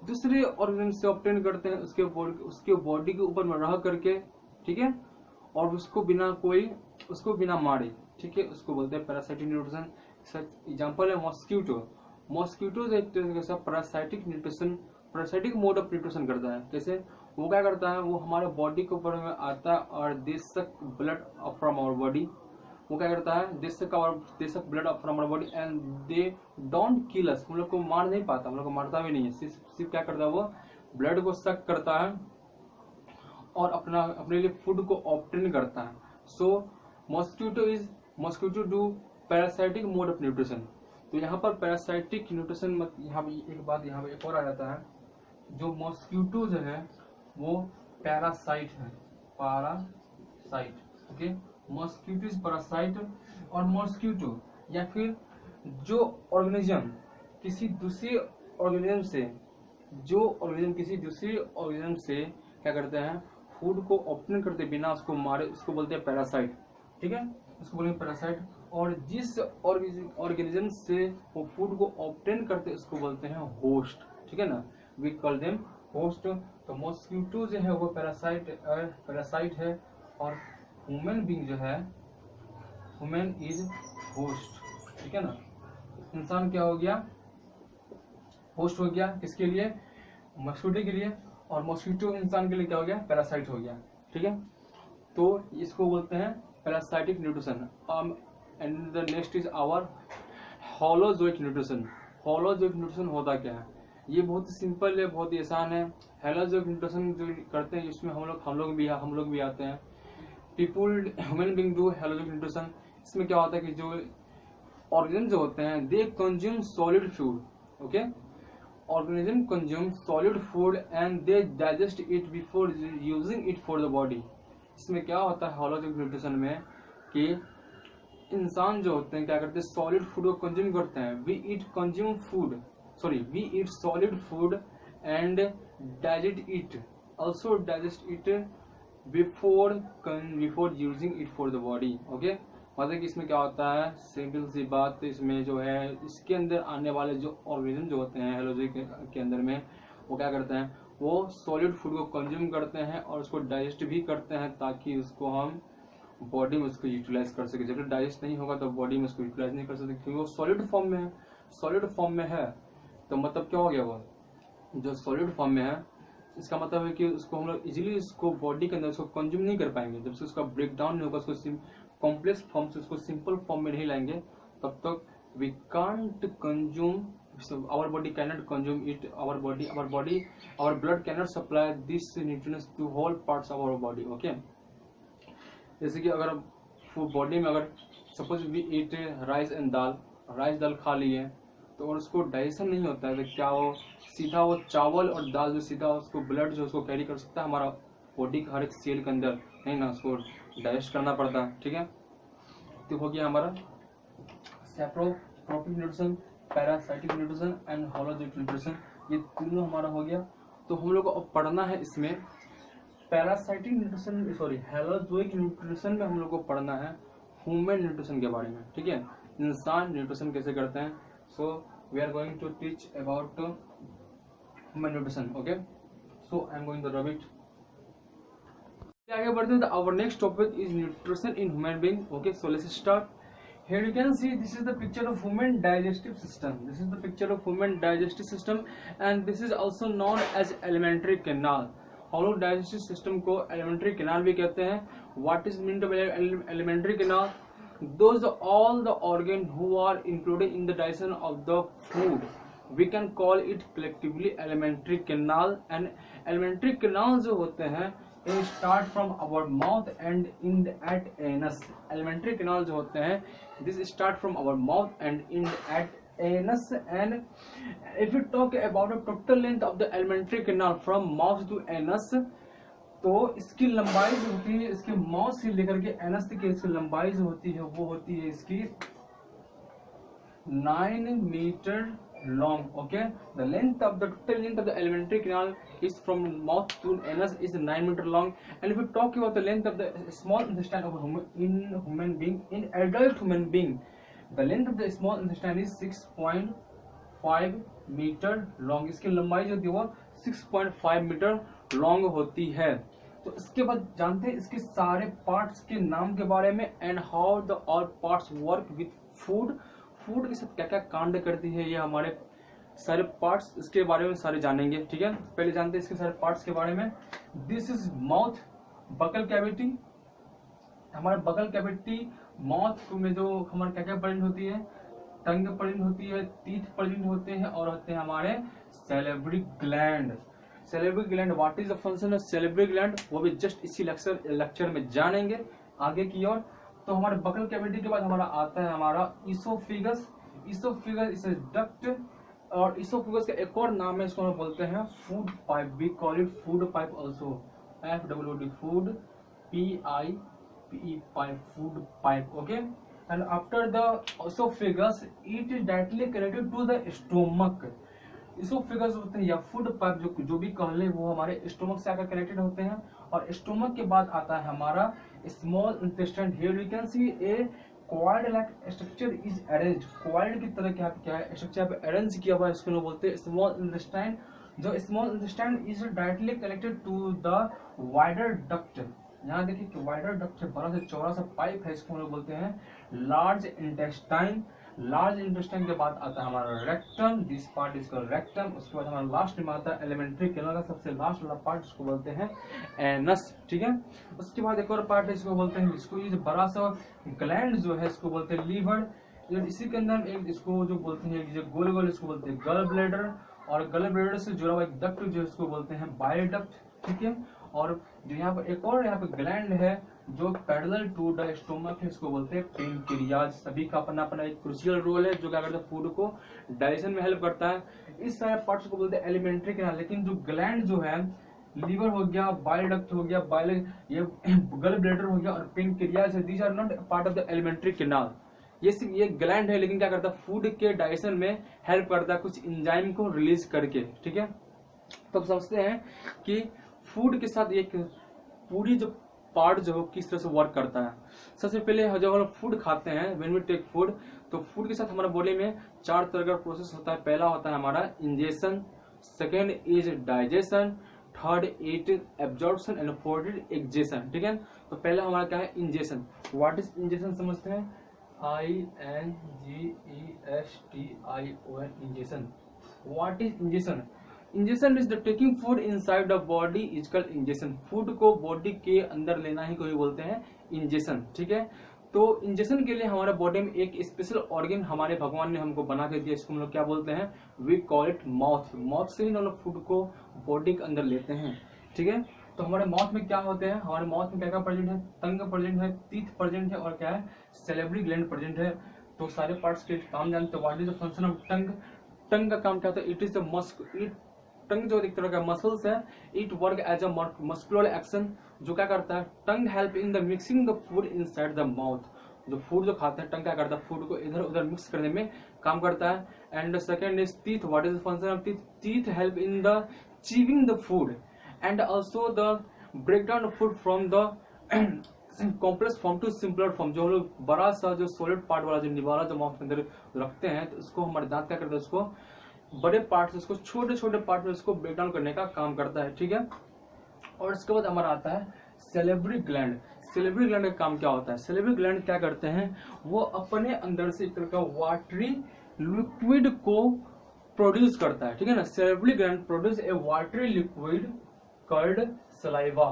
दूसरे ऑर्गेनिज्म से ऑब्टेन करते हैं, उसके बॉडी के ऊपर में रह करके, ठीक है, और उसको बिना मारे, ठीक है, उसको बोलते हैं पैरासाइटिक न्यूट्रिशन. एग्जांपल है मॉस्किटो. मॉस्किटो एक तरीके से parasitic nutrition, parasitic mode of nutrition करता है. कैसे? वो क्या करता है, वो हमारे बॉडी के ऊपर में आता है और दे suck blood from our body. वो क्या करता है, they suck blood from our body and they don't kill us. हम लोग को मार नहीं पाता, हम लोग को मारता भी नहीं है, सिर्फ क्या करता है, वो ब्लड को सक करता है और अपने लिए फूड को ऑब्टेन करता है. So mosquito do parasitic mode of nutrition. तो यहाँ पर पैरासाइटिक न्यूट्रिशन यहाँ एक बात यहाँ पे एक और आ जाता है, जो मॉस्किटो जो है वो पैरासाइट है, parasite. Okay, mosquito is parasite. और मॉस्किटो या फिर जो ऑर्गेनिज्म किसी दूसरे ऑर्गेनिज्म से क्या करते हैं, फूड को ऑब्टेन करते बिना उसको मारे, उसको बोलते हैं पैरासाइट. ठीक है, उसको बोलते हैं पैरासाइट. और जिस ऑर्गेनिज्म से वो फूड को ऑब्टेन करते उसको बोलते हैं होस्ट. ठीक है ना, वी कॉल देम होस्ट. तो मॉस्किटो जो है वो पैरासाइट है और ह्यूमन बीइंग जो है, ह्यूमन इज होस्ट. ठीक है ना, इंसान क्या हो गया, होस्ट हो गया. किसके लिए? मॉस्किटो के लिए. और मॉस्किटो इंसान के लिए क्या हो गया, पैरासाइट हो गया. ठीक है, तो इसको बोलते हैं parasitic nutrition. And the next is our holozoic nutrition. Holozoic nutrition होता क्या है? ये बहुत ही सिंपल है, बहुत ही आसान है. होलोजोइक न्यूट्रिशन जो करते हैं इसमें हम लोग भी आते हैं. People human being do holozoic nutrition. इसमें क्या होता है कि जो ऑर्गेनिज्म जो होते हैं they consume solid food. Okay, organism consume solid food and they digest it before using it for the body. इसमें क्या होता है होलोजोइक न्यूट्रिशन में कि इंसान जो होते हैं क्या करते हैं, सॉलिड फूड को कंज्यूम करते हैं. We eat solid food and digest it before using it for the body. Okay, मतलब कि इसमें क्या होता है, सिंपल सी बात, इसमें जो है इसके अंदर आने वाले जो ऑर्गेनिज्म जो होते हैं होलोजोइक के अंदर में, वो क्या करते हैं, वो सॉलिड फूड को कंज्यूम करते हैं और उसको डाइजेस्ट भी करते हैं ताकि उसको हम बॉडी में उसको यूटिलाइज कर सके. जब डाइजेस्ट नहीं होगा तो बॉडी में उसको यूटिलाइज नहीं कर सकते क्योंकि वो सॉलिड फॉर्म में है. तो मतलब क्या हो गया, वो जो सॉलिड फॉर्म में है इसका मतलब है कि उसको हम लोग इजीली उसको बॉडी के अंदर उसको कंज्यूम नहीं कर पाएंगे. जब से उसका ब्रेक डाउन नहीं होगा, उसको कॉम्प्लेक्स फॉर्म से उसको सिंपल फॉर्म में नहीं लाएंगे, तब तक we can't consume So our body cannot consume it. Our blood cannot supply these nutrients to whole parts of our body. Okay, जैसे कि अगर बॉडी में अगर suppose we eat rice and rice दाल खा लिए तो और उसको डाइजेशन नहीं होता है, तो क्या वो सीधा वो चावल और दाल जो सीधा उसको ब्लड जो उसको कैरी कर सकता है हमारा बॉडी का हर एक सेल के अंदर? नहीं ना, उसको डाइजेस्ट करना पड़ता है। ठीक है, तो हो गया हमारा saprotrophic nutrition, parasitic nutrition and holozoic nutrition, ये तीनों हमारा हो गया। तो हम लोग को अब पढ़ना है इसमें parasitic nutrition, sorry holozoic nutrition में हम लोग को पढ़ना है ह्यूमन न्यूट्रिशन के बारे में। ठीक है, इंसान न्यूट्रिशन कैसे करते हैं। So we are going to teach about human nutrition. Okay, so I am going to rub it. आगे बढ़ते हैं, our next topic is nutrition in human being. Okay, so let's start. Here you can see this is the picture of human digestive system. This is the picture of human digestive system and this is also known as alimentary canal. हम लोग digestive system को alimentary canal भी कहते हैं। What is meant by alimentary canal? Those all the organ who are included in the digestion of the food. We can call it collectively alimentary canal. And alimentary canal जो होते हैं they start from our mouth and end at anus. Alimentary canal जो होते हैं this start from our mouth and end at anus. And if you talk about the total length of the alimentary canal from mouth to anus, तो इसकी लंबाई जो होती है इसके माउथ से लेकर के एनस तक इसकी लंबाई जो होती है वो होती है इसकी 9 metre long. Okay, the length of the total length of the alimentary canal is from mouth to anus is 9 meter long. And if we talk about the length of the small intestine of human being, in adult human being, the length of the small intestine is 6.5 meter long. इसकी लंबाई जो होती है वो 6.5 metre long होती है। तो इसके बाद जानते हैं इसके सारे पार्ट्स के नाम के बारे में and how the all parts work with food. Food के साथ क्या क्या कांड करती है, ये हमारे सारे पार्ट्स इसके बारे में सारे जानेंगे। ठीक है, पहले जानते हैं इसके सारे पार्ट्स के बारे में। This is mouth, buccal cavity. हमारे बकल कैविटी माउथ में जो हमारे क्या क्या प्रेजेंट होती है, टंग प्रेजेंट होती है, टीथ प्रेजेंट होते हैं और होते हैं हमारे salivary gland. Salivary gland, what is the function of salivary gland, वो भी जस्ट इसी लेक्चर में जानेंगे आगे की ओर। तो हमारे बकल कैविटी के बाद हमारा आता है हमारा इसोफिगस। इसोफिगस इज डक्ट और इसोफिगस का एक और नाम है, इसको हम बोलते हैं food pipe. We call it food pipe also, FWD food, PIPE pipe, food pipe. Okay, and after the oesophagus it is directly connected to the stomach. Oesophagus होते हैं या फूड पाइप जो भी कह ले वो हमारे स्टोमक से आकर कनेक्टेड होते हैं। और स्टोमक के बाद आता है हमारा small intestine. Here we can see a quad like structure is arranged. Quad की तरह क्या है स्ट्रक्चर पे अरेंज किया हुआ है, इसको बोलते हैं स्मॉल इंटेस्टाइन। जो small intestine is directly connected to the wider duct. यहाँ देखिए कि वाइडर डक्ट से बड़ा से चौड़ा सा पाइप है, इसको हम लोग बोलते हैं लार्ज इंटेस्टाइन। लार्ज इंटेस्टाइन के बाद आता है हमारा rectum, this part is called rectum. उसके बाद हमारा लास्ट में आता है एलिमेंट्री कैनाल का सबसे लास्ट वाला पार्ट, इसको बोलते हैं एनस। ठीक है, उसके बाद एक और पार्ट है इसको बोलते हैं, इसको ये बड़ा सा ग्लैंड जो है इसको बोलते हैं लीवर। इसी के अंदर एक इसको जो बोलते हैं जो गोल गोल इसको बोलते हैं गल ब्लैडर। और गल ब्लैडर से जुड़ा हुआ एक डक्ट जो इसको बोलते हैं बाइल डक्ट। ठीक है, और जो यहाँ पर एक और यहाँ पे ग्लैंड है जो पैरेलल टू द स्टोमक है, इसको बोलते हैं पेनक्रियाज। सभी का अपना अपना एक क्रूशियल रोल है जो क्या करता है फूड को डाइजेशन में हेल्प करता है। इस सारे पार्ट्स को बोलते हैं एलिमेंट्री कैनाल। लेकिन जो ग्लैंड जो है, लीवर हो गया, बाइल डक्ट हो गया, ये गल ब्लैडर हो गया और पेनक्रियाज है, these are not part of the alimentary canal. ये ग्लैंड है लेकिन क्या करता है फूड के डाइजेशन में हेल्प करता है कुछ एंजाइम को रिलीज करके। ठीक है, तो अब समझते हैं कि फूड के साथ एक पूरी जो पार्ट जो किस तरह से वर्क करता है। सबसे पहले जब हम फूड खाते हैं, व्हेन वी टेक फूड, तो फूड के साथ हमारे बॉडी में 4 तरह का प्रोसेस होता है। पहला होता है हमारा ingestion, second is digestion, third is absorption and fourth is egestion. ठीक है, तो पहला हमारा क्या है इंजेशन। व्हाट इज इंजेशन समझते हैं, INGESTION, ingestion. What is ingestion? Ingestion is the taking food inside the body is called ingestion. Food को बॉडी के अंदर लेना ही कोई बोलते हैं इंजेशन। ठीक है, तो इंजेक्शन के लिए हमारे बॉडी में एक स्पेशल ऑर्गन हमारे भगवान ने हमको बना के दिया, इसको हम लोग क्या बोलते हैं, we call it mouth. Mouth से ही हम लोग फूड को बॉडी के अंदर लेते हैं, ठीक है। तो हमारे माउथ में क्या होते हैं, हमारे माउथ में क्या क्या प्रेजेंट है, टंग प्रेजेंट है, टीथ प्रेजेंट है, और क्या है, सैलिवरी ग्लैंड प्रेजेंट है। तो सारे पार्ट्स के काम जानते हो। What is the function of tongue? Tongue का काम क्या होता है, इट इज द टंग जो एक तरह का मसल्स है, it work as a muscular action. जो क्या करता है, tongue help in the mixing the food inside the mouth. जो फूड जो खाते हैं, टंग क्या करता है, फूड को इधर उधर मिक्स करने में काम करता है। And second is teeth. What is the function of teeth? Teeth help in the chewing the food and also the breakdown of food from the complex form to simpler form. जो हम लोग बड़ा सा जो सॉलिड पार्ट वाला जो निवाला जो माउथ के अंदर रखते हैं, तो उसको हमारे दांत क्या करते हैं, उसको बड़े पार्ट से उसको छोटे छोटे पार्ट में उसको ब्रेक डाउन करने का काम करता है, ठीक है। और इसके बाद हमारा आता है सैलिवरी ग्लैंड। सैलिवरी ग्लैंड का काम क्या होता है? सैलिवरी ग्लैंड क्या करते हैं, वो अपने अंदर से एक तरह का वाटरी लिक्विड को प्रोड्यूस करता है, ठीक है ना। Salivary gland produce a watery liquid called saliva,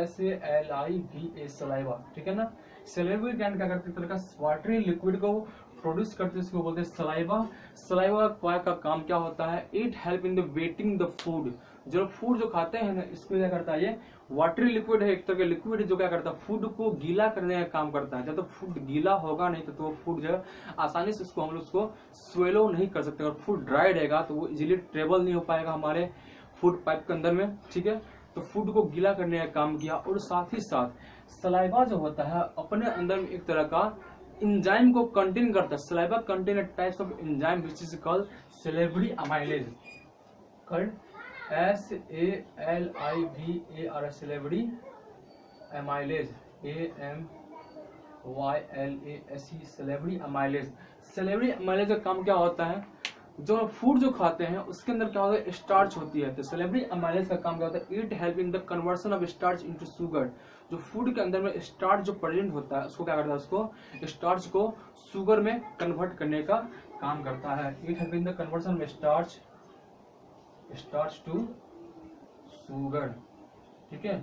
SALIVA saliva, ठीक है ना। सैलिवरी ग्लैंड क्या करते हैं, तरह का वाटरी लिक्विड को प्रोड्यूस करते हैं, इसको बोलते हैं सलाइवा। सलाइवा का काम क्या होता है, it help in the waiting the food. जो फूड जो खाते हैं ना, इसको क्या करता है, ये वाटरी लिक्विड है, एक तरह का लिक्विड है, जो क्या करता है, फूड को गीला करने का काम करता है। जब तक फूड गीला होगा नहीं तो फूड जो है आसानी से उसको हम लोग उसको स्वेलो नहीं कर सकते। अगर फूड ड्राई रहेगा तो वो इजीली ट्रेवल नहीं हो पाएगा हमारे फूड पाइप के अंदर में, ठीक है। तो फूड को गीला करने का काम किया। और साथ ही साथ सलाइवा जो होता है अपने अंदर में एक तरह का एंजाइम को कंटेन करता है। Saliva contain types of enzyme which is called salivary amylase, called SALIVA salivary amylase, AMYLASE salivary amylase. Salivary amylase का काम क्या होता है, जो फूड जो खाते हैं उसके अंदर क्या होता है, स्टार्च होती है। तो सैलिवरी अमाइलेज का काम क्या होता है, it help in the conversion of starch into sugar. जो फूड के अंदर में स्टार्च जो प्रेजेंट होता है उसको क्या करता है, उसको स्टार्च को शुगर में कन्वर्ट करने का काम करता है। It help in the conversion of starch to sugar, ठीक है।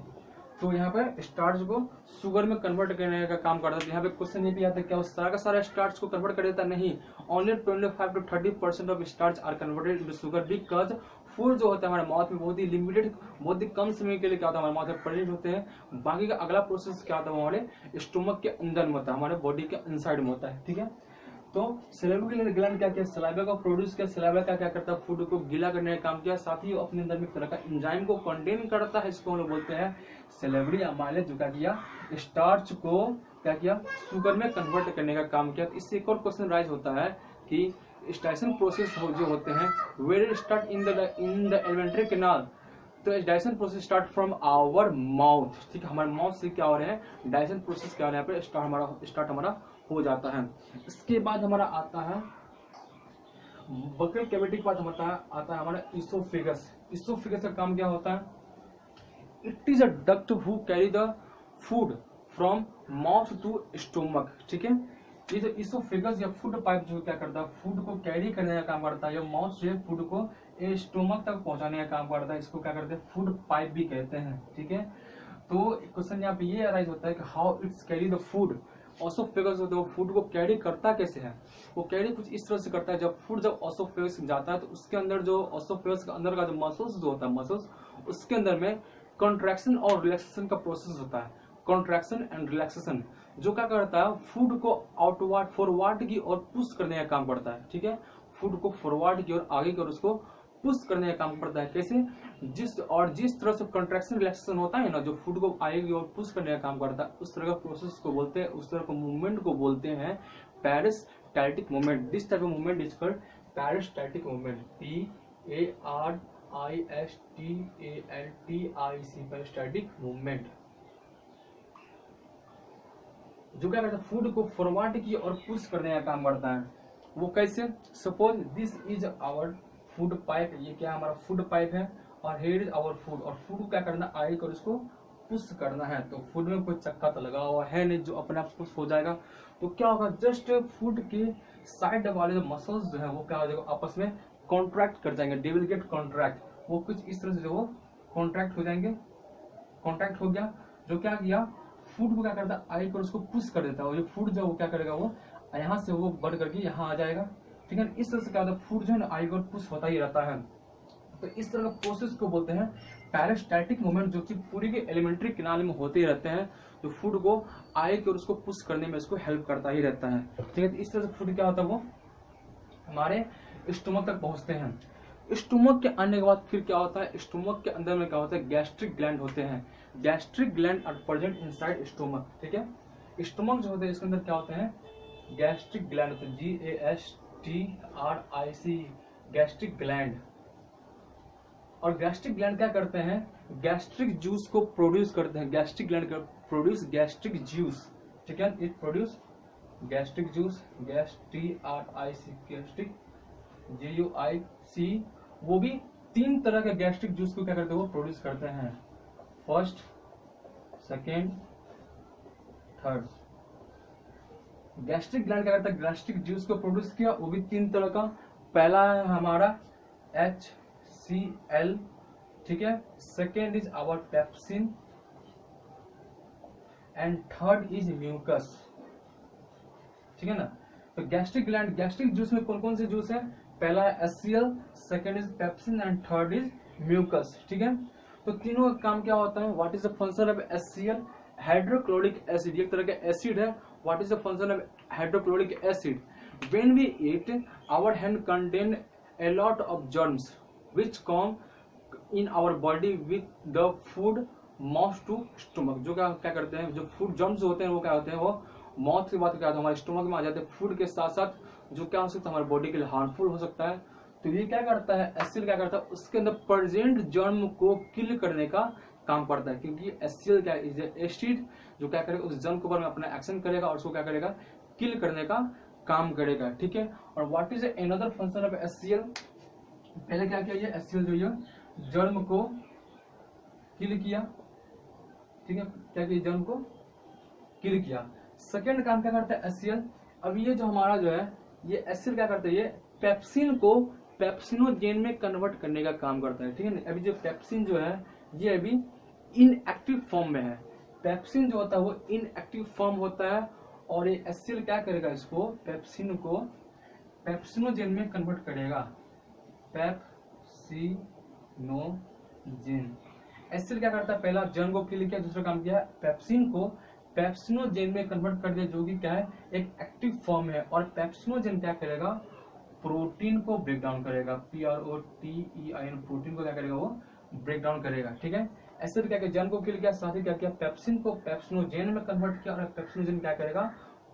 तो यहाँ पे स्टार्च को शुगर में कन्वर्ट करने का काम करता है। यहाँ पे क्वेश्चन ये भी आता है, क्या वो सारा का सारा स्टार्च को कन्वर्ट कर देता? नहीं, only 25 to 30% of starch are converted into sugar, because food जो होता है हमारे माउथ में बहुत ही लिमिटेड, बहुत ही कम समय के लिए क्या होता है हमारे माउथ में प्रेजेंट होते हैं। बाकी का अगला प्रोसेस क्या होता है, हमारे स्टोमक के अंदर में होता है, हमारे बॉडी के इनसाइड में होता है, ठीक है। तो सैलिवरी ग्लैंड क्या किया, सलाइवा को प्रोड्यूस किया। सलाइवा का क्या करता है, फूड को गीला करने का काम किया। साथ ही अपने अंदर में एक तरह का एंजाइम को कंटेन करता है, इसको हम लोग बोलते हैं सैलिवरी अमाइलेज। जो क्या किया, स्टार्च को क्या किया, शुगर में कन्वर्ट करने का काम किया। तो इससे एक और क्वेश्चन राइज होता है कि डाइजेशन प्रोसेस जो होते हैं where start in the alimentary canal. तो digestion process start from our mouth, ठीक है। हमारे माउथ से क्या हो रहे हैं, डाइजेशन प्रोसेस क्या हो रहा है, यहाँ पे स्टार्ट हमारा हो जाता है। इसके बाद हमारा आता है बकल कैविटी के बाद आता है हमारा इसोफेगस। इसोफेगस का काम क्या होता है, it is a duct who carry the food from mouth to stomach, ठीक है। ये जो इसोफेगस या फूड पाइप जो क्या करता है, फूड को कैरी करने का काम करता है, या माउथ से फूड को स्टोमक तक पहुंचाने का काम करता है। इसको क्या करते हैं, फूड पाइप भी कहते हैं, ठीक है। तो क्वेश्चन यहाँ पे ये अराइज होता है कि how it's carry the food. Oesophagus जो फूड को कैरी करता कैसे है, वो कैरी कुछ इस तरह से करता है। जब फूड जब ऑसोफेगस जाता है तो उसके अंदर जो ऑसोफेगस के अंदर का जो मसल्स जो होता है, मसल्स उसके अंदर में कॉन्ट्रैक्शन और रिलैक्सेशन का प्रोसेस होता है। कॉन्ट्रैक्शन एंड रिलैक्सेशन जो क्या करता है, फूड को आउटवर्ड फॉरवर्ड की ओर पुश करने का काम करता है, ठीक है। फूड को फॉरवर्ड की ओर आगे की ओर उसको पुश करने का काम करता है। कैसे, जिस तरह से कंट्रैक्शन रिलैक्सेशन होता है ना, जो फूड को आगे की ओर पुश करने का काम करता है, उस तरह का प्रोसेस को बोलते हैं, उस तरह का मूवमेंट को बोलते हैं peristaltic movement. This type of movement is called peristaltic movement, PARISTALTIC peristaltic movement. जो क्या करता है, फूड को फॉरवर्ड की ओर पुश करने का काम करता है। वो कैसे, suppose this is our food pipe, ये क्या हमारा फूड पाइप है, और हेयर इज आवर फूड, और फूड को क्या करना, आगे कर उसको पुश करना है। तो फूड में कोई चक्का तो लगा हुआ है नहीं जो अपने आप पुश हो जाएगा। तो क्या होगा, जस्ट फूड के साइड वाले जो मसल्स जो है वो क्या हो जाएगा, आपस में कॉन्ट्रैक्ट कर जाएंगे, दे विल गेट कॉन्ट्रैक्ट। वो कुछ इस तरह से वो कॉन्ट्रैक्ट हो जाएंगे। कॉन्ट्रैक्ट हो गया, जो क्या किया, फूड को क्या करता है, आई कर उसको पुश कर देता है, और ये फूड जो वो क्या करेगा, वो यहाँ से वो बढ़ करके यहाँ आ जाएगा, ठीक है। इस तरह से क्या होता है, फूड जो है ना आई कर पुश होता ही रहता है। तो इस तरह का प्रोसेस को बोलते हैं पैरास्टैटिक मूवमेंट, जो कि पूरी के एलिमेंट्री किनारे में होते ही रहते हैं, जो फूड को आए कि और उसको पुश करने में इसको हेल्प करता ही रहता है, ठीक है। तो इस तरह से फूड क्या होता है, वो हमारे स्टोमक तक पहुंचते हैं। स्टोमक के आने के बाद फिर क्या होता है, स्टोमक के अंदर में क्या होता है, गैस्ट्रिक ग्लैंड होते हैं। Gastric gland are present inside stomach, ठीक है। स्टोमक जो होते हैं इसके अंदर क्या होते हैं, गैस्ट्रिक ग्लैंड होते हैं, GASTRIC, गैस्ट्रिक ग्लैंड। और गैस्ट्रिक ग्लैंड क्या करते हैं, गैस्ट्रिक जूस को प्रोड्यूस करते हैं। Gastric gland produce gastric juice, ठीक है, it produce gastric juice, GASTRIC, gastric GUIC। वो भी 3 तरह के गैस्ट्रिक जूस को क्या करते हैं, वो प्रोड्यूस करते हैं, first, second, third. Gastric gland क्या करता है, गैस्ट्रिक जूस को प्रोड्यूस किया, वो भी 3 तरह का। पहला है हमारा HCl, ठीक है, second is our pepsin, and third is mucus, ठीक है ना। तो गैस्ट्रिक ग्लैंड, गैस्ट्रिक जूस में कौन कौन से जूस है, पहला है HCl, second is pepsin and third is mucus, ठीक है। तो तीनों का काम क्या होता है, what is the function of HCl, hydrochloric acid, एक तरह का एसिड है। What is the function of hydrochloric acid, when we eat our hand contain a lot of germs which come in our body with the food mouth to stomach। जो क्या करते हैं, जो food germs होते हैं वो क्या होते हैं, वो माउथ के बाद क्या होता है, हमारे स्टोमक में आ जाते हैं। फूड के साथ साथ जो क्या हो सकता है, हमारे बॉडी के लिए हार्मफुल हो सकता है। तो ये क्या करता है, HCl क्या करता है, उसके अंदर प्रेजेंट जर्म को किल करने का काम करता है, क्योंकि HCl क्या इज एसिड, जो क्या करेगा, उस जर्म के ऊपर में अपना एक्शन करेगा और उसको क्या करेगा, किल करने का काम करेगा, ठीक है। और what is another function of HCl, पहले क्या किया, ये HCl जो ये जर्म को किल किया, ठीक है, क्या किया, जर्म को किल किया। सेकेंड काम क्या करता है HCl, अब ये जो हमारा जो है, ये HCl क्या करता है, ये पेप्सिन को पेप्सिनोजेन में कन्वर्ट करने का काम करता है, ठीक है ना। अभी जो पेप्सिन जो है ये अभी इनएक्टिव फॉर्म में है। पेप्सिन जो होता है वो इनएक्टिव फॉर्म होता है, और ये HCl क्या करेगा, इसको पेप्सिन को पेप्सिनोजेन में कन्वर्ट करेगा, पेप्सिनोजेन। HCl क्या करता है, पहला जर्म को किल किया, दूसरा काम किया पेप्सिन को पेप्सिनोजेन में कन्वर्ट कर दिया, जो कि क्या है, एक एक्टिव फॉर्म है। और पेप्सिनोजेन क्या करेगा, प्रोटीन को ब्रेक डाउन करेगा, PROTEIN, प्रोटीन को क्या करेगा, वो ब्रेक डाउन करेगा, ठीक है। HCl क्या किया, जर्म को किल किया, साथ ही क्या किया, पेप्सिन को पेप्सिनोजेन में कन्वर्ट किया, और पेप्सिनोजेन क्या करेगा,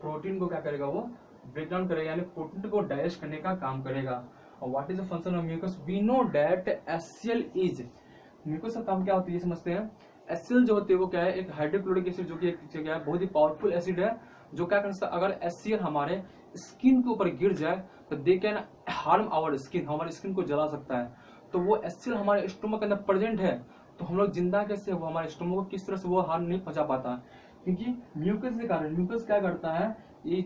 प्रोटीन को क्या करेगा, वो ब्रेक डाउन करेगा, यानी प्रोटीन को डाइजेस्ट करने का काम करेगा। और what is the function of mucus, we know that HCl इज, म्यूकस का काम क्या होता है ये समझते हैं। HCl जो होते हैं वो क्या है, एक हाइड्रोक्लोरिक एसिड, जो कि एक क्या है, बहुत ही पावरफुल एसिड है, जो क्या कर सकता है, अगर HCl हमारे स्किन के ऊपर गिर जाए तो they can harm our skin, हमारी स्किन को जला सकता है। तो वो HCl हमारे स्टोमक के अंदर प्रेजेंट है, तो हम लोग जिंदा कैसे, वो हमारे स्टोमक को किस तरह से वो हार्म नहीं पहुंचा पाता, क्योंकि म्यूकस के कारण। म्यूकस क्या करता है, ये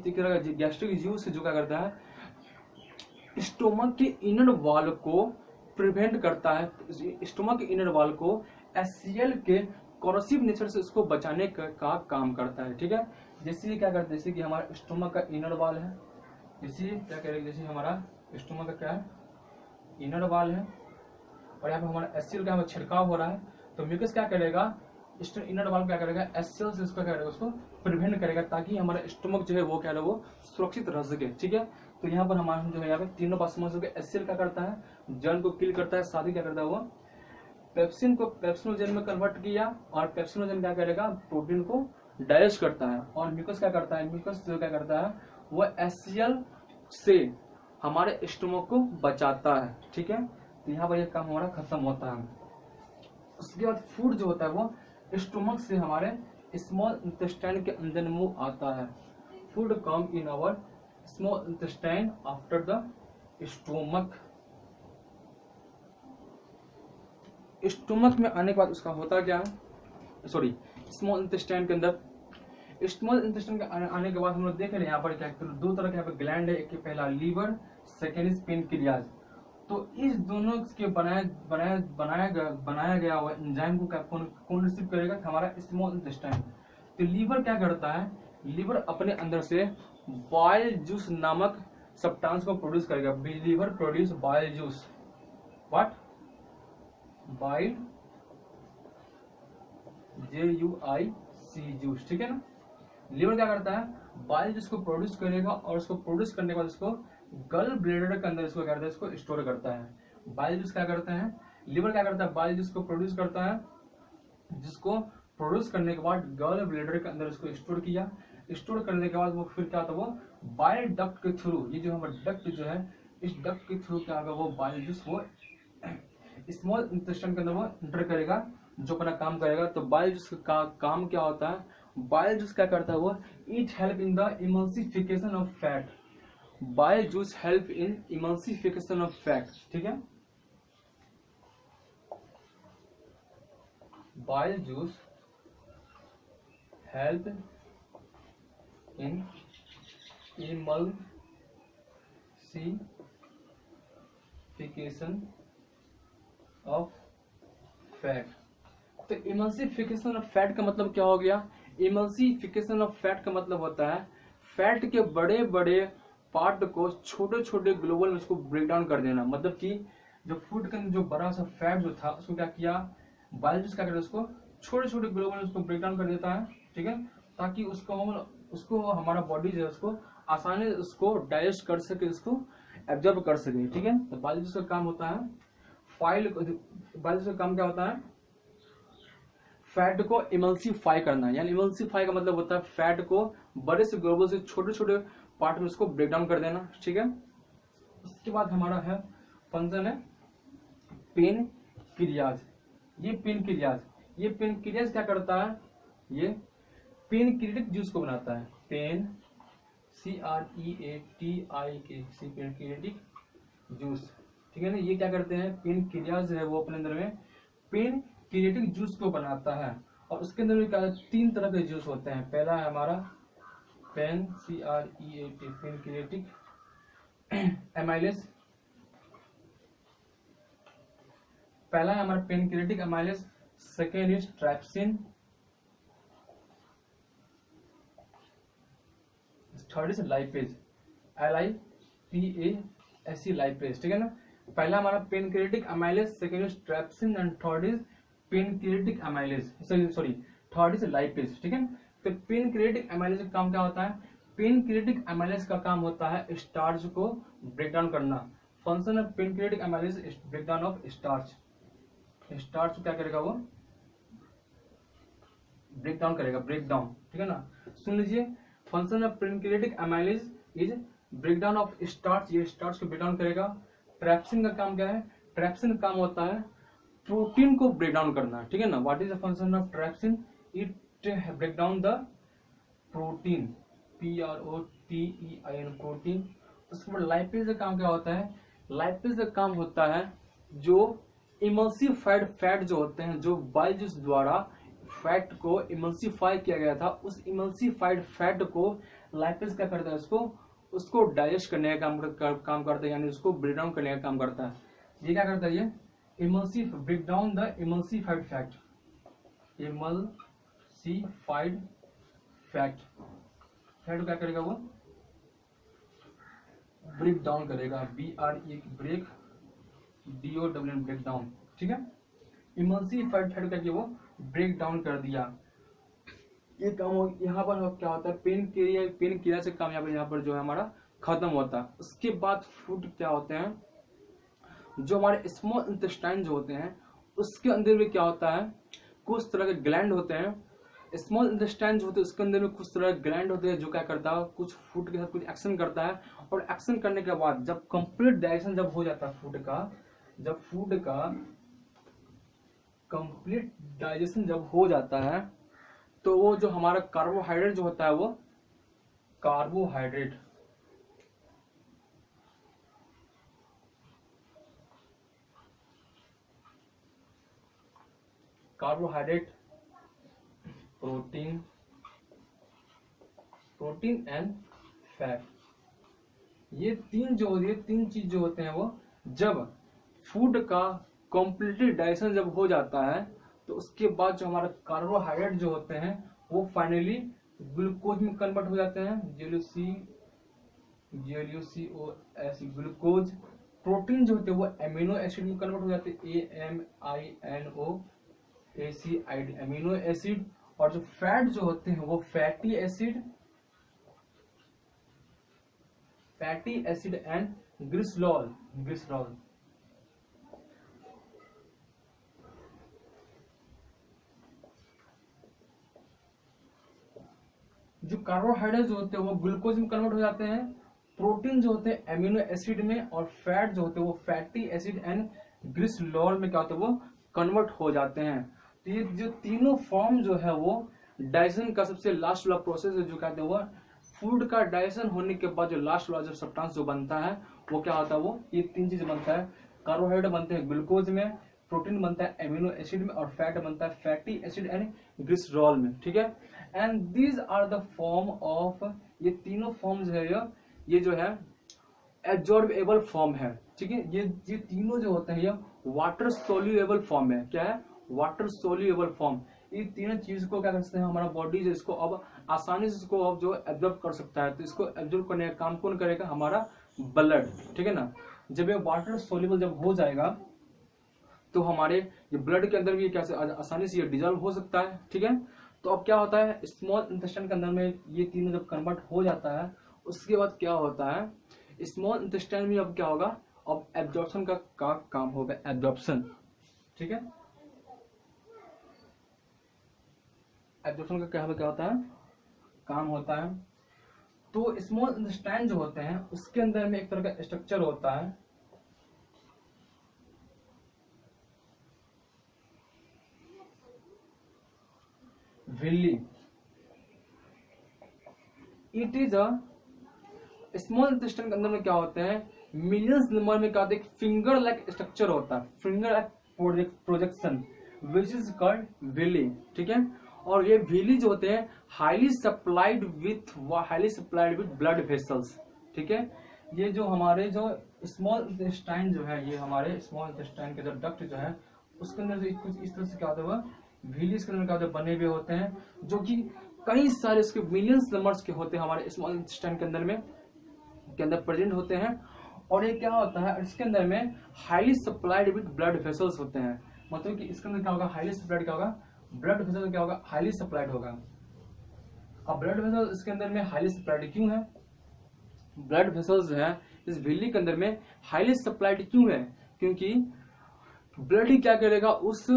गैस्ट्रिक जूस जो क्या करता है, स्टोमक के इनर वॉल को प्रिवेंट करता है, स्टोमक के इनर वॉल को HCl के कोरोसिव नेचर से उसको बचाने का काम करता है, ठीक है। जैसे क्या करता है, जैसे कि हमारा स्टोमक का इनर वॉल है, जैसे क्या करेगा, जैसे हमारा स्टोमक का क्या है, इनर वॉल है, और यहाँ पे हमारा HCl का छिड़काव हो रहा है, तो म्यूकस क्या करेगा, इनर वॉल क्या करेगा, HCl से उसका क्या करेगा, उसको प्रिवेंट करेगा, ताकि हमारा स्टोमक जो है वो क्या है, वो सुरक्षित रह सके, ठीक है। तो यहाँ पर हमारा जो है, यहाँ पे तीनों बात समझ सके, HCl क्या करता है, जर्म को किल करता है, साथ ही क्या करता है, वो पेप्सिन को पेप्सिनोजेन में कन्वर्ट किया, और पेप्सिनोजेन क्या करेगा, प्रोटीन को डाइजेस्ट करता है। और म्यूकस क्या करता है, म्यूकस जो क्या करता है, वो HCl से हमारे स्टोमक को बचाता है, ठीक है। तो यहाँ पर यह काम हमारा खत्म होता है। उसके बाद फूड जो होता है वो स्टोमक से हमारे स्मॉल इंटेस्टाइन के अंदर मुंह आता है। Food come in our small intestine after the stomach. Stomach में आने के बाद उसका होता क्या है, सॉरी स्मॉल इंटेस्टाइन के अंदर, स्मॉल इंटेस्टाइन के आने के बाद हम लोग देख रहे हैं यहाँ पर क्या, दो तरह के यहाँ पे ग्लैंड है, एक पहला लीवर, सेकेंड इज पेनक्रियाज। तो इस दोनों के बनाया गया हुआ एंजाइम को कौन रिसीव करेगा, हमारा स्मॉल इंटेस्टाइन। तो लीवर क्या करता है, लीवर अपने अंदर से बाइल जूस नामक सब्सटेंस को प्रोड्यूस करेगा। Liver produce bile juice, what, bile JUIC juice, ठीक है ना। लीवर क्या करता है, बाइल जूस को प्रोड्यूस करेगा और उसको प्रोड्यूस करने के बाद उसको गल ब्लैडर के अंदर इसको क्या करता है, इसको स्टोर करता है। बाइल जूस क्या करते हैं, लीवर क्या करता है, बाइल जूस को प्रोड्यूस करता है, जिसको प्रोड्यूस करने के बाद गल ब्लैडर के अंदर इसको स्टोर किया। स्टोर करने के बाद वो फिर क्या होता है, वो बाइल डक्ट के थ्रू, ये जो हमारा डक्ट जो है, इस डक्ट के थ्रू क्या होगा, वो बाइल जूस वो स्मॉल इंटेस्टाइन के अंदर वो एंटर करेगा, जो अपना काम करेगा। तो बाइल जूस का काम क्या होता है, बाइल जूस क्या करता है, वो it help in the emulsification of fat. Bile juice help in emulsification of fat, ठीक है। Bile juice help in emulsification of fat. तो इमल्सिफिकेशन ऑफ फैट का मतलब क्या हो गया, इमल्सिफिकेशन ऑफ फैट का मतलब होता है फैट के बड़े बड़े पार्ट को छोटे छोटे ग्लोबल में उसको ब्रेक डाउन कर देना। मतलब कि जो फूड के अंदर जो बड़ा सा फैट जो था उसको क्या किया, बाइल जूस क्या करता है, उसको छोटे छोटे ग्लोबल में उसको ब्रेक डाउन कर देता है, ठीक है, ताकि उसको हमारा बॉडी जो है उसको आसानी से उसको डाइजेस्ट कर सके, उसको एब्जॉर्ब कर सके, ठीक है। तो बाइल जूस का काम होता है बाइल जूस का काम क्या होता है, फैट को इमल्सिफाई करना। यानी इमल्सिफाई का मतलब होता है फैट को बड़े से ग्लोबल से छोटे छोटे पार्ट में उसको ब्रेक डाउन कर देना, ठीक है। उसके बाद हमारा है फंक्शन है पेन क्रियाज। ये पेन क्रियाज क्या करता है, ये पेनक्रियाटिक जूस को बनाता है। पेन CREATIK पेनक्रियाटिक जूस, ठीक है ना। ये क्या करते हैं, पेन क्रियाज है वो अपने अंदर में पेन क्रिएटिक जूस को बनाता है। और उसके अंदर भी क्या, 3 तरह के जूस होते हैं। पहला है हमारा pan CREAT pancreatic amylase, पहला है हमारा pancreatic amylase, second is trypsin, third is lipase LIPASE lipase, ठीक है ना। पहला हमारा pancreatic amylase, second is trypsin and third is pancreatic amylase, third is lipase, ठीक है। तो पेनक्रिएटिक एमाइलेज का काम क्या होता है, पेनक्रिएटिक एमाइलेज का काम होता है स्टार्च को ब्रेक डाउन करना। Function of pancreatic amylase break down of starch. Starch क्या करेगा, वो ब्रेक डाउन करेगा, ब्रेक डाउन, ठीक है ना। सुन लीजिए, function of pancreatic amylase is break down of starch, ये स्टार्च को ब्रेक डाउन करेगा। ट्रैप्सिन का काम क्या है, ट्रैप्सिन का काम होता है प्रोटीन को ब्रेक डाउन करना, ठीक है ना। What is the function of trypsin, it break down the protein, PROTEIN protein. उसके बाद लाइपेज का काम क्या होता है, लाइपेज का काम होता है जो इमल्सिफाइड फैट जो होते हैं, जो बाइल जूस द्वारा फैट को इमल्सिफाई किया गया था, उस इमल्सिफाइड फैट को लाइपेज क्या करता है, उसको डाइजेस्ट करने का काम करता है, यानी उसको ब्रेक डाउन करने का काम करता है। ये क्या करता है, ये emulsive break down the emulsified fat, emulsified fat क्या करेगा, वो ब्रेक डाउन करेगा, BRE break DOWN break down, ठीक है। इमल्सिफाइड फैट करके वो ब्रेक डाउन कर दिया। ये काम यहाँ पर क्या होता है, पेन क्रिया से काम यहाँ पर जो है हमारा खत्म होता है। उसके बाद फूड क्या होते हैं, जो हमारे स्मॉल इंटेस्टाइन जो होते हैं उसके अंदर में क्या होता है, कुछ तरह के ग्लैंड होते हैं। स्मॉल इंटेस्टाइन जो होते हैं उसके अंदर में कुछ तरह के ग्लैंड होते हैं, जो क्या करता है, कुछ फूड के साथ कुछ एक्शन करता है। और एक्शन करने के बाद जब कंप्लीट डाइजेशन जब हो जाता है फूड का, जब फूड का कंप्लीट डाइजेशन जब हो जाता है, तो वो जो हमारा कार्बोहाइड्रेट जो होता है, वो कार्बोहाइड्रेट प्रोटीन एंड फैट, ये तीन चीज जो होते हैं, वो जब फूड का कंप्लीटली डाइजेशन जब हो जाता है, तो उसके बाद जो हमारा कार्बोहाइड्रेट जो होते हैं वो फाइनली ग्लूकोज में कन्वर्ट हो जाते हैं, GLUCOS ग्लूकोज। प्रोटीन जो होते हैं वो एमिनो एसिड में कन्वर्ट हो जाते हैं, AMINOACID एमिनो एसिड। और जो फैट जो होते हैं वो फैटी एसिड एंड ग्लिसरॉल। जो कार्बोहाइड्रेट जो होते हैं वो ग्लूकोज में कन्वर्ट हो जाते हैं, प्रोटीन जो होते हैं एमिनो एसिड में, और फैट जो होते हैं वो फैटी एसिड एंड ग्लिसरॉल में क्या होते हैं वो कन्वर्ट हो जाते हैं। तो ये जो तीनों फॉर्म जो है वो डाइजेशन का सबसे लास्ट वाला प्रोसेस है, जो कहते हैं वो फूड का डाइजेशन होने के बाद जो लास्ट वाला जो सब्सटेंस जो बनता है वो क्या होता है, वो ये तीन चीज बनता है। कार्बोहाइड्रेट बनते हैं ग्लूकोज में, प्रोटीन बनता है एमिनो एसिड में, और फैट बनता है फैटी एसिड एंड ग्लिसरॉल में। ठीक है, and these are the form of, ये तीनों फॉर्म जो है ये जो है एब्जॉर्बेबल फॉर्म है। ठीक है, ये तीनों जो होते हैं ये वाटर सोल्यूएबल फॉर्म है। क्या है, वाटर सोल्यूएबल फॉर्म। ये तीनों चीज को क्या कर सकते हैं, हमारा बॉडी जो इसको अब आसानी से इसको अब जो एब्जॉर्ब कर सकता है। तो इसको एब्जॉर्ब करने का काम कौन करेगा, हमारा ब्लड। ठीक है ना, जब ये वाटर सोल्यूबल जब हो जाएगा तो हमारे ये ब्लड के अंदर भी कैसे आसानी से ये डिजॉल्व हो सकता है। ठीक है, तो अब क्या होता है, स्मॉल इंटेस्टाइन के अंदर में ये तीनों जब कन्वर्ट हो जाता है, उसके बाद क्या होता है, स्मॉल इंटेस्टाइन में अब क्या होगा, अब एब्जॉर्प्शन का काम होगा, एब्जॉर्प्शन। ठीक है, एब्जॉर्प्शन का क्या होता है, काम होता है। तो स्मॉल इंटेस्टाइन जो होते हैं उसके अंदर में एक तरह का स्ट्रक्चर होता है, Willey. It is a small intestine के अंदर में क्या होते हैं, मिलियंस नंबर में क्या होता है, फिंगर लाइक स्ट्रक्चर होता है, finger like projection, which is called villi. ठीक है, और ये विली जो होते हैं highly supplied with blood vessels. ठीक है, ये जो हमारे जो स्मॉल इंटेस्टाइन जो है, ये हमारे स्मॉल इंटेस्टाइन के जो डक्ट जो है उसके अंदर से कुछ इस तरह से क्या होता है, विलीज के अंदर क्या होते हैं, बने हुए होते हैं, जो कि कई सारे इसके मिलियंस नंबर्स के होते हैं हमारे स्मॉल इंटेस्टाइन के अंदर प्रेजेंट होते हैं। और ये क्या होता है, इसके अंदर में highly supplied with blood vessels होते हैं। मतलब कि इसके अंदर क्या होगा, हाईली सप्लाइड क्या होगा, ब्लड वेसल क्या होगा, हाईली सप्लाइड होगा। अब ब्लड वेसल इसके अंदर में हाईली सप्लाइड क्यों है, ब्लड वेसल्स है इस विली के अंदर में हाईली सप्लाइड क्यों है, क्योंकि ब्लड ही क्या करेगा, उस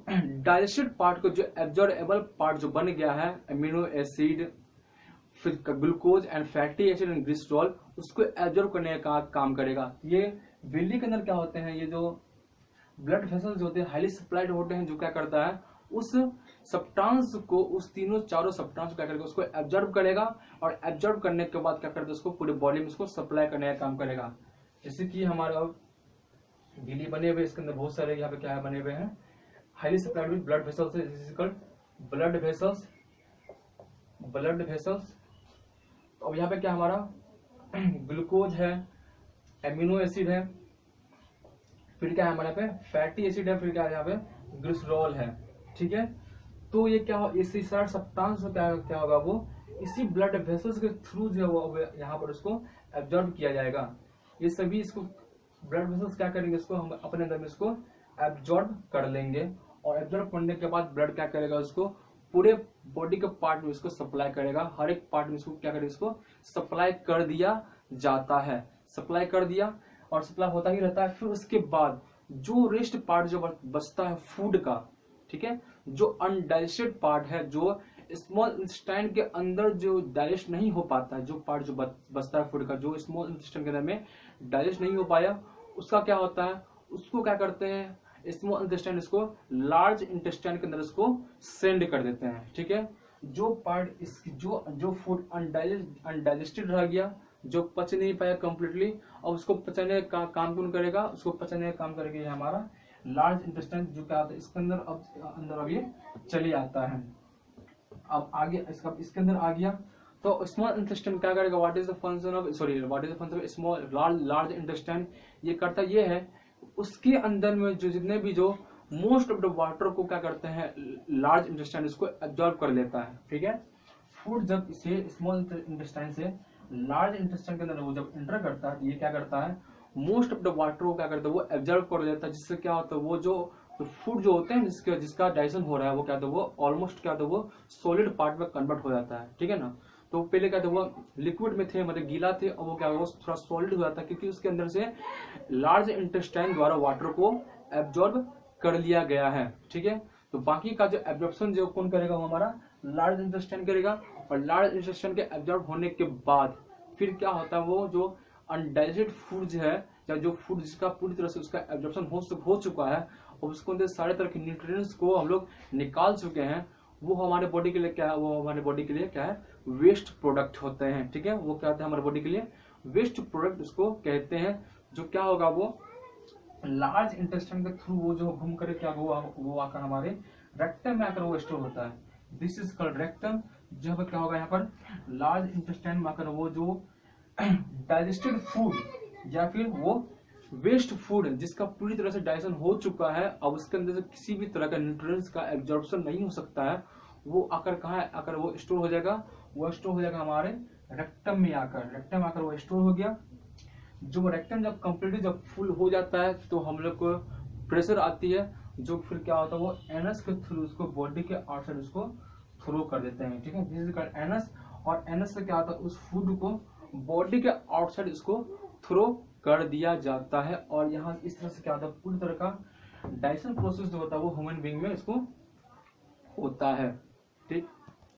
डाइजेस्टेड पार्ट को, जो एब्जॉर्बेबल पार्ट जो बन गया है, एमिनो एसिड, फिर glucose and fatty acid and glycerol, उसको एब्जॉर्ब करने का काम करेगा। ये विली के अंदर क्या होते हैं, ये जो ब्लड वेसल्स होते हैं हाईली सप्लाइड होते हैं, जो क्या करता है, उस सब्सटेंस को, उस तीनों चारों सब्सटेंस को क्या करेगा, उसको एब्जॉर्ब करेगा, और एब्जॉर्ब करने के बाद क्या करता है, उसको पूरे बॉडी में उसको सप्लाई करने का काम करेगा। जैसे कि हमारा विली बने हुए, इसके अंदर बहुत सारे यहाँ पे क्या है बने हुए हैं, highly supplied with blood vessels, blood vessels. तो अब यहाँ पे क्या हमारा ग्लूकोज है, एमिनो एसिड है, फिर क्या है हमारे पे फैटी एसिड है, फिर क्या है यहाँ पे ग्लिसरॉल है। ठीक है, तो ये क्या हो, इसी सारे सब्सटेंस क्या होगा, वो इसी ब्लड वेसल्स के थ्रू जो है वो यहाँ पर उसको एब्जॉर्ब किया जाएगा। ये सभी इसको ब्लड वेसल्स क्या करेंगे, इसको हम अपने अंदर में इसको एब्जॉर्ब कर लेंगे, और एब्जॉर्ब करने के बाद ब्लड क्या करेगा, उसको पूरे बॉडी के पार्ट में इसको सप्लाई करेगा, हर एक पार्ट में इसको क्या करेगा, इसको सप्लाई कर दिया जाता है, सप्लाई कर दिया, और सप्लाई होता ही रहता है। फिर उसके बाद जो रेस्ट पार्ट जो बचता है फूड का, ठीक है, जो अनडाइजेस्टेड पार्ट है, जो स्मॉल इंटेस्टाइन के अंदर जो डाइजेस्ट नहीं हो पाता है, जो पार्ट जो बचता है फूड का, जो स्मॉल इंटेस्टाइन के अंदर में डाइजेस्ट नहीं हो पाया, उसका क्या होता है, उसको क्या करते हैं, स्मॉल इंटेस्टाइन इसको लार्ज इंटेस्टाइन के अंदर इसको सेंड कर देते हैं। ठीक है, जो पार्ट इसकी जो फूड अनडाइजेस्टेड रह गया, जो पच नहीं पाया कंप्लीटली, अब उसको पचाने का काम कौन करेगा, उसको पचाने का काम करेगा हमारा लार्ज इंटेस्टाइन, जो क्या होता है इसके अंदर अब ये चले आता है। अब आगे इसके अंदर आ गया, तो स्मॉल इंटेस्टाइन क्या करेगा, what is the function of small large intestine, ये करता ये है, उसके अंदर में जो जितने भी जो मोस्ट ऑफ द वाटर को क्या करते हैं, लार्ज इंटेस्टाइन इसको एब्जॉर्ब कर लेता है। ठीक है, फूड जब इसे स्मॉल इंटेस्टाइन से लार्ज इंटेस्टाइन के अंदर वो जब एंटर करता है तो ये क्या करता है, मोस्ट ऑफ द वाटर को क्या करता है, वो एब्जॉर्ब कर लेता है, जिससे क्या होता है, वो जो फूड जो होते हैं जिसका डाइजेशन हो रहा है वो क्या होता है, वो ऑलमोस्ट क्या होता है, वो सॉलिड पार्ट में कन्वर्ट हो जाता है। ठीक है ना, तो पहले क्या था, वो लिक्विड में थे, मतलब गीला थे, और वो क्या वो थोड़ा सॉलिड हो जाता है, क्योंकि उसके अंदर से लार्ज इंटेस्टाइन द्वारा वाटर को एब्जॉर्ब कर लिया गया है। ठीक है, तो बाकी का जो एब्जॉर्प्शन जो कौन करेगा, वो हमारा लार्ज इंटेस्टाइन करेगा। और लार्ज इंटेस्टाइन के एब्जॉर्ब होने के बाद फिर क्या होता है, वो जो अनडाइजेस्टेड फूड है, या जो फूड जिसका पूरी तरह से उसका एब्जॉर्प्शन हो चुका है और उसके अंदर सारे तरह के न्यूट्रिएंट्स को हम लोग निकाल चुके हैं, वो हमारे बॉडी के लिए क्या है, वो हमारे बॉडी के लिए क्या है, वेस्ट प्रोडक्ट होते हैं। ठीक है, वो क्या होता है हमारे बॉडी के लिए वेस्ट प्रोडक्ट उसको कहते हैं, जो क्या होगा, वो लार्ज इंटेस्टाइन के थ्रू वो जो घूम कर क्या वो आकर हमारे रेक्टम में आकर वो स्टोर होता है। This is called rectum. जब क्या होगा यहाँ पर लार्ज इंटेस्टाइन में आकर वो जो डाइजेस्टेड फूड या फिर वो वेस्ट फूड जिसका पूरी तरह से डाइजेशन हो चुका है, अब उसके अंदर से किसी भी तरह का न्यूट्रिएंट्स का एब्जॉर्प्शन नहीं हो सकता है, वो आकर कहाँ है, आकर वो स्टोर हो जाएगा, वो स्टोर हो जाएगा हमारे रेक्टम में आकर। रेक्टम आकर वो स्टोर हो गया। जो रेक्टम जब कंप्लीटली जब फुल हो जाता है तो हम लोग को प्रेशर आती है, जो फिर क्या होता है, वो एनस के थ्रू उसको बॉडी के आउटसाइड उसको थ्रो कर देते हैं। ठीक है, दिस इज कॉल्ड एनस। और एनस से क्या होता है, उस फूड को बॉडी के आउटसाइड इसको थ्रो कर दिया जाता है। और यहाँ इस तरह से क्या होता है, पूरी तरह का डाइजेशन प्रोसेस जो होता है वो ह्यूमन बीइंग में इसको होता है। ठीक।